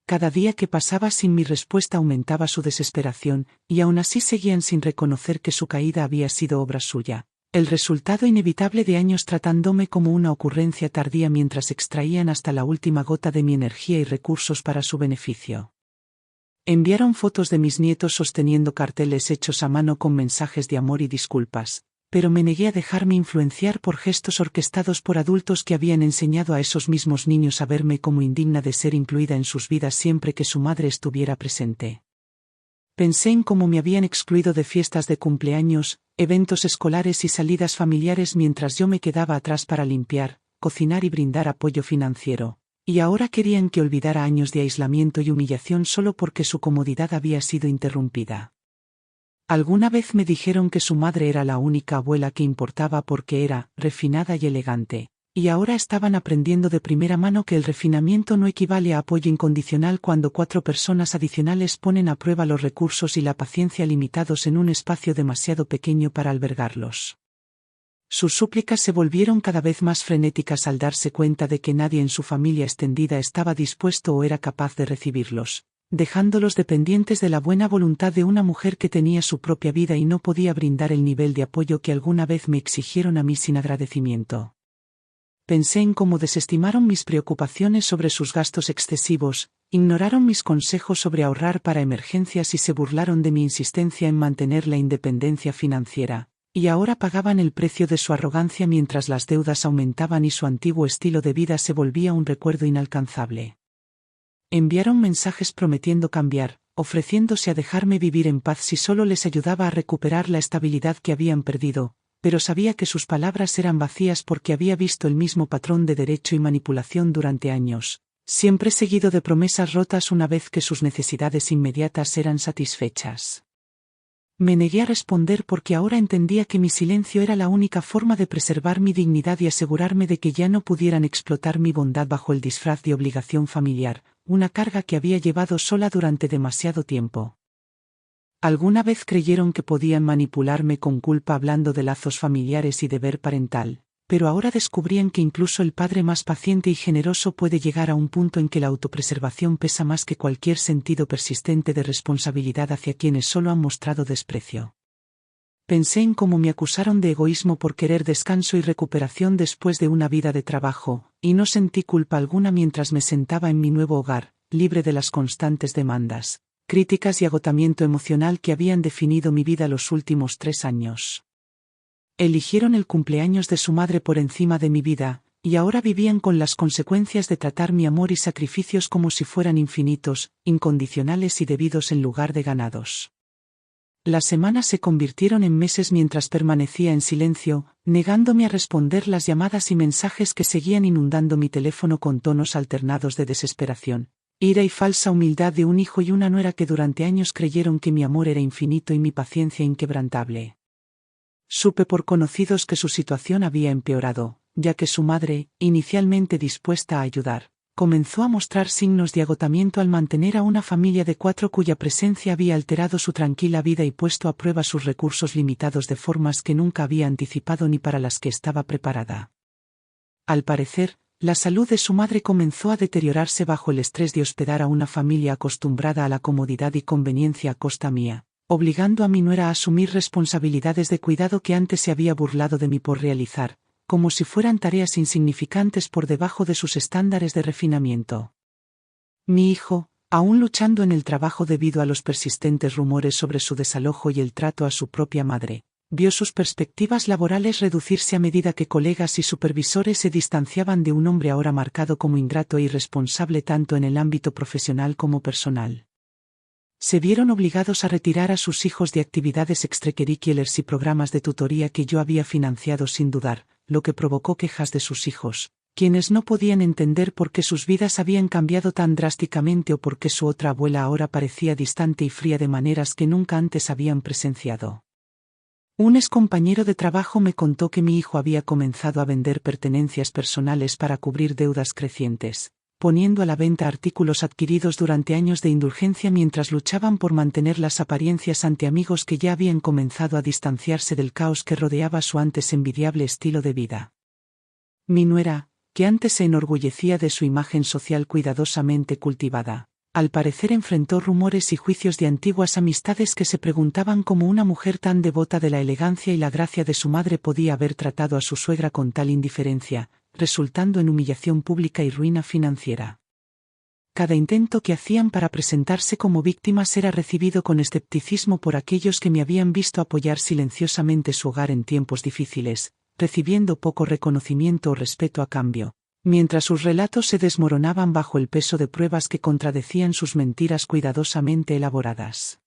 Cada día que pasaba sin mi respuesta aumentaba su desesperación, y aún así seguían sin reconocer que su caída había sido obra suya, el resultado inevitable de años tratándome como una ocurrencia tardía mientras extraían hasta la última gota de mi energía y recursos para su beneficio. Enviaron fotos de mis nietos sosteniendo carteles hechos a mano con mensajes de amor y disculpas, pero me negué a dejarme influenciar por gestos orquestados por adultos que habían enseñado a esos mismos niños a verme como indigna de ser incluida en sus vidas siempre que su madre estuviera presente. Pensé en cómo me habían excluido de fiestas de cumpleaños, eventos escolares y salidas familiares mientras yo me quedaba atrás para limpiar, cocinar y brindar apoyo financiero. Y ahora querían que olvidara años de aislamiento y humillación solo porque su comodidad había sido interrumpida. Alguna vez me dijeron que su madre era la única abuela que importaba porque era refinada y elegante, y ahora estaban aprendiendo de primera mano que el refinamiento no equivale a apoyo incondicional cuando 4 personas adicionales ponen a prueba los recursos y la paciencia limitados en un espacio demasiado pequeño para albergarlos. Sus súplicas se volvieron cada vez más frenéticas al darse cuenta de que nadie en su familia extendida estaba dispuesto o era capaz de recibirlos, dejándolos dependientes de la buena voluntad de una mujer que tenía su propia vida y no podía brindar el nivel de apoyo que alguna vez me exigieron a mí sin agradecimiento. Pensé en cómo desestimaron mis preocupaciones sobre sus gastos excesivos, ignoraron mis consejos sobre ahorrar para emergencias y se burlaron de mi insistencia en mantener la independencia financiera. Y ahora pagaban el precio de su arrogancia mientras las deudas aumentaban y su antiguo estilo de vida se volvía un recuerdo inalcanzable. Enviaron mensajes prometiendo cambiar, ofreciéndose a dejarme vivir en paz si solo les ayudaba a recuperar la estabilidad que habían perdido, pero sabía que sus palabras eran vacías porque había visto el mismo patrón de derecho y manipulación durante años, siempre seguido de promesas rotas una vez que sus necesidades inmediatas eran satisfechas. Me negué a responder porque ahora entendía que mi silencio era la única forma de preservar mi dignidad y asegurarme de que ya no pudieran explotar mi bondad bajo el disfraz de obligación familiar, una carga que había llevado sola durante demasiado tiempo. ¿Alguna vez creyeron que podían manipularme con culpa hablando de lazos familiares y deber parental? Pero ahora descubrían que incluso el padre más paciente y generoso puede llegar a un punto en que la autopreservación pesa más que cualquier sentido persistente de responsabilidad hacia quienes solo han mostrado desprecio. Pensé en cómo me acusaron de egoísmo por querer descanso y recuperación después de una vida de trabajo, y no sentí culpa alguna mientras me sentaba en mi nuevo hogar, libre de las constantes demandas, críticas y agotamiento emocional que habían definido mi vida los últimos 3 años. Eligieron el cumpleaños de su madre por encima de mi vida, y ahora vivían con las consecuencias de tratar mi amor y sacrificios como si fueran infinitos, incondicionales y debidos en lugar de ganados. Las semanas se convirtieron en meses mientras permanecía en silencio, negándome a responder las llamadas y mensajes que seguían inundando mi teléfono con tonos alternados de desesperación, ira y falsa humildad de un hijo y una nuera que durante años creyeron que mi amor era infinito y mi paciencia inquebrantable. Supe por conocidos que su situación había empeorado, ya que su madre, inicialmente dispuesta a ayudar, comenzó a mostrar signos de agotamiento al mantener a una familia de 4 cuya presencia había alterado su tranquila vida y puesto a prueba sus recursos limitados de formas que nunca había anticipado ni para las que estaba preparada. Al parecer, la salud de su madre comenzó a deteriorarse bajo el estrés de hospedar a una familia acostumbrada a la comodidad y conveniencia a costa mía, obligando a mi nuera a asumir responsabilidades de cuidado que antes se había burlado de mí por realizar, como si fueran tareas insignificantes por debajo de sus estándares de refinamiento. Mi hijo, aún luchando en el trabajo debido a los persistentes rumores sobre su desalojo y el trato a su propia madre, vio sus perspectivas laborales reducirse a medida que colegas y supervisores se distanciaban de un hombre ahora marcado como ingrato e irresponsable tanto en el ámbito profesional como personal. Se vieron obligados a retirar a sus hijos de actividades extracurriculares y programas de tutoría que yo había financiado sin dudar, lo que provocó quejas de sus hijos, quienes no podían entender por qué sus vidas habían cambiado tan drásticamente o por qué su otra abuela ahora parecía distante y fría de maneras que nunca antes habían presenciado. Un excompañero de trabajo me contó que mi hijo había comenzado a vender pertenencias personales para cubrir deudas crecientes, poniendo a la venta artículos adquiridos durante años de indulgencia mientras luchaban por mantener las apariencias ante amigos que ya habían comenzado a distanciarse del caos que rodeaba su antes envidiable estilo de vida. Mi nuera, que antes se enorgullecía de su imagen social cuidadosamente cultivada, al parecer enfrentó rumores y juicios de antiguas amistades que se preguntaban cómo una mujer tan devota de la elegancia y la gracia de su madre podía haber tratado a su suegra con tal indiferencia, resultando en humillación pública y ruina financiera. Cada intento que hacían para presentarse como víctimas era recibido con escepticismo por aquellos que me habían visto apoyar silenciosamente su hogar en tiempos difíciles, recibiendo poco reconocimiento o respeto a cambio, mientras sus relatos se desmoronaban bajo el peso de pruebas que contradecían sus mentiras cuidadosamente elaboradas.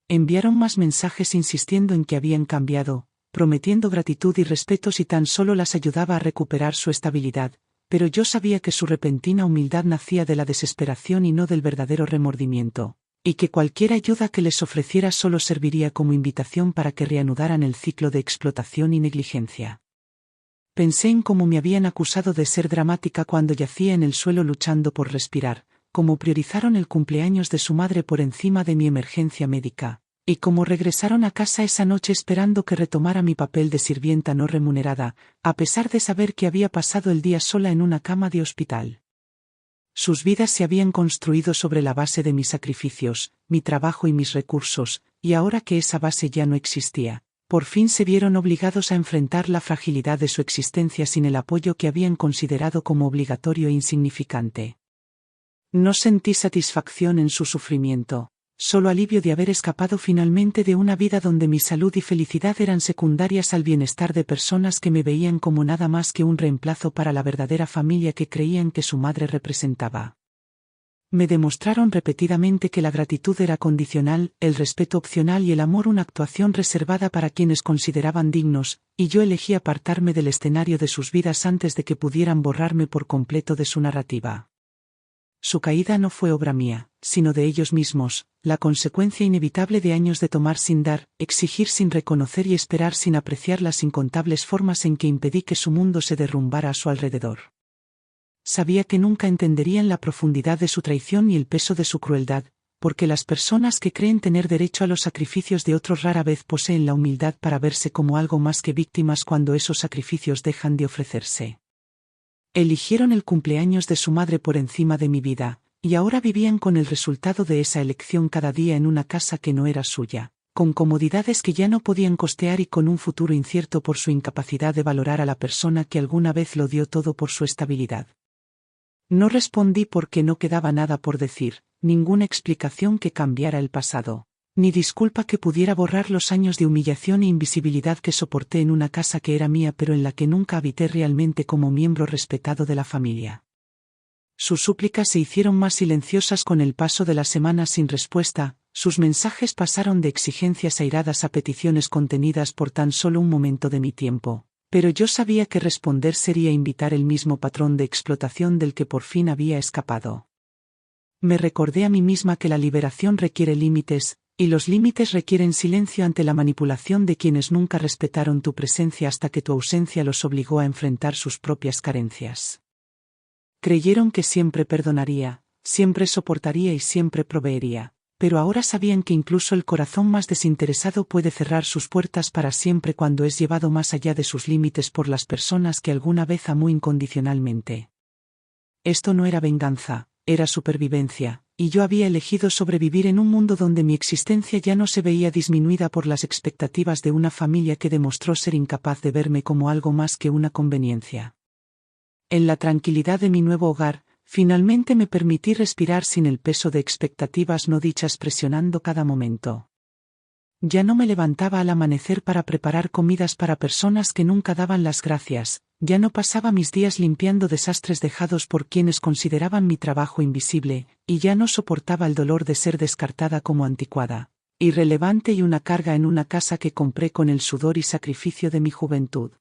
Enviaron más mensajes insistiendo en que habían cambiado, prometiendo gratitud y respeto si tan solo las ayudaba a recuperar su estabilidad, pero yo sabía que su repentina humildad nacía de la desesperación y no del verdadero remordimiento, y que cualquier ayuda que les ofreciera solo serviría como invitación para que reanudaran el ciclo de explotación y negligencia. Pensé en cómo me habían acusado de ser dramática cuando yacía en el suelo luchando por respirar, cómo priorizaron el cumpleaños de su madre por encima de mi emergencia médica, y cómo regresaron a casa esa noche esperando que retomara mi papel de sirvienta no remunerada, a pesar de saber que había pasado el día sola en una cama de hospital. Sus vidas se habían construido sobre la base de mis sacrificios, mi trabajo y mis recursos, y ahora que esa base ya no existía, por fin se vieron obligados a enfrentar la fragilidad de su existencia sin el apoyo que habían considerado como obligatorio e insignificante. No sentí satisfacción en su sufrimiento, solo alivio de haber escapado finalmente de una vida donde mi salud y felicidad eran secundarias al bienestar de personas que me veían como nada más que un reemplazo para la verdadera familia que creían que su madre representaba. Me demostraron repetidamente que la gratitud era condicional, el respeto opcional y el amor una actuación reservada para quienes consideraban dignos, y yo elegí apartarme del escenario de sus vidas antes de que pudieran borrarme por completo de su narrativa. Su caída no fue obra mía, sino de ellos mismos, la consecuencia inevitable de años de tomar sin dar, exigir sin reconocer y esperar sin apreciar las incontables formas en que impedí que su mundo se derrumbara a su alrededor. Sabía que nunca entenderían la profundidad de su traición y el peso de su crueldad, porque las personas que creen tener derecho a los sacrificios de otros rara vez poseen la humildad para verse como algo más que víctimas cuando esos sacrificios dejan de ofrecerse. Eligieron el cumpleaños de su madre por encima de mi vida, y ahora vivían con el resultado de esa elección cada día en una casa que no era suya, con comodidades que ya no podían costear y con un futuro incierto por su incapacidad de valorar a la persona que alguna vez lo dio todo por su estabilidad. No respondí porque no quedaba nada por decir, ninguna explicación que cambiara el pasado, ni disculpa que pudiera borrar los años de humillación e invisibilidad que soporté en una casa que era mía pero en la que nunca habité realmente como miembro respetado de la familia. Sus súplicas se hicieron más silenciosas con el paso de las semanas sin respuesta, sus mensajes pasaron de exigencias airadas a peticiones contenidas por tan solo un momento de mi tiempo, pero yo sabía que responder sería invitar el mismo patrón de explotación del que por fin había escapado. Me recordé a mí misma que la liberación requiere límites, y los límites requieren silencio ante la manipulación de quienes nunca respetaron tu presencia hasta que tu ausencia los obligó a enfrentar sus propias carencias. Creyeron que siempre perdonaría, siempre soportaría y siempre proveería, pero ahora sabían que incluso el corazón más desinteresado puede cerrar sus puertas para siempre cuando es llevado más allá de sus límites por las personas que alguna vez amó incondicionalmente. Esto no era venganza, era supervivencia, y yo había elegido sobrevivir en un mundo donde mi existencia ya no se veía disminuida por las expectativas de una familia que demostró ser incapaz de verme como algo más que una conveniencia. En la tranquilidad de mi nuevo hogar, finalmente me permití respirar sin el peso de expectativas no dichas presionando cada momento. Ya no me levantaba al amanecer para preparar comidas para personas que nunca daban las gracias, Ya no pasaba mis días limpiando desastres dejados por quienes consideraban mi trabajo invisible, y ya no soportaba el dolor de ser descartada como anticuada, irrelevante y una carga en una casa que compré con el sudor y sacrificio de mi juventud.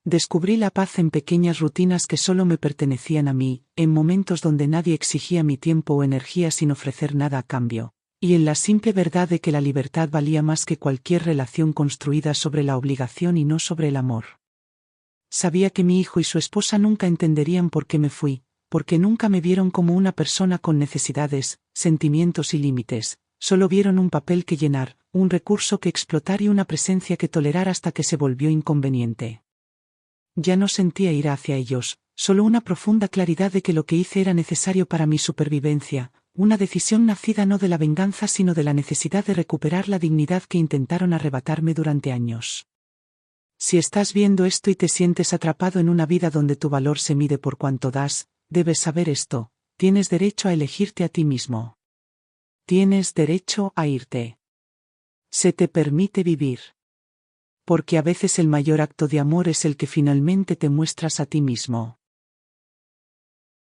Descubrí la paz en pequeñas rutinas que solo me pertenecían a mí, en momentos donde nadie exigía mi tiempo o energía sin ofrecer nada a cambio, y en la simple verdad de que la libertad valía más que cualquier relación construida sobre la obligación y no sobre el amor. Sabía que mi hijo y su esposa nunca entenderían por qué me fui, porque nunca me vieron como una persona con necesidades, sentimientos y límites, solo vieron un papel que llenar, un recurso que explotar y una presencia que tolerar hasta que se volvió inconveniente. Ya no sentía ira hacia ellos, solo una profunda claridad de que lo que hice era necesario para mi supervivencia, una decisión nacida no de la venganza sino de la necesidad de recuperar la dignidad que intentaron arrebatarme durante años. Si estás viendo esto y te sientes atrapado en una vida donde tu valor se mide por cuanto das, debes saber esto: tienes derecho a elegirte a ti mismo. Tienes derecho a irte. Se te permite vivir. Porque a veces el mayor acto de amor es el que finalmente te muestras a ti mismo.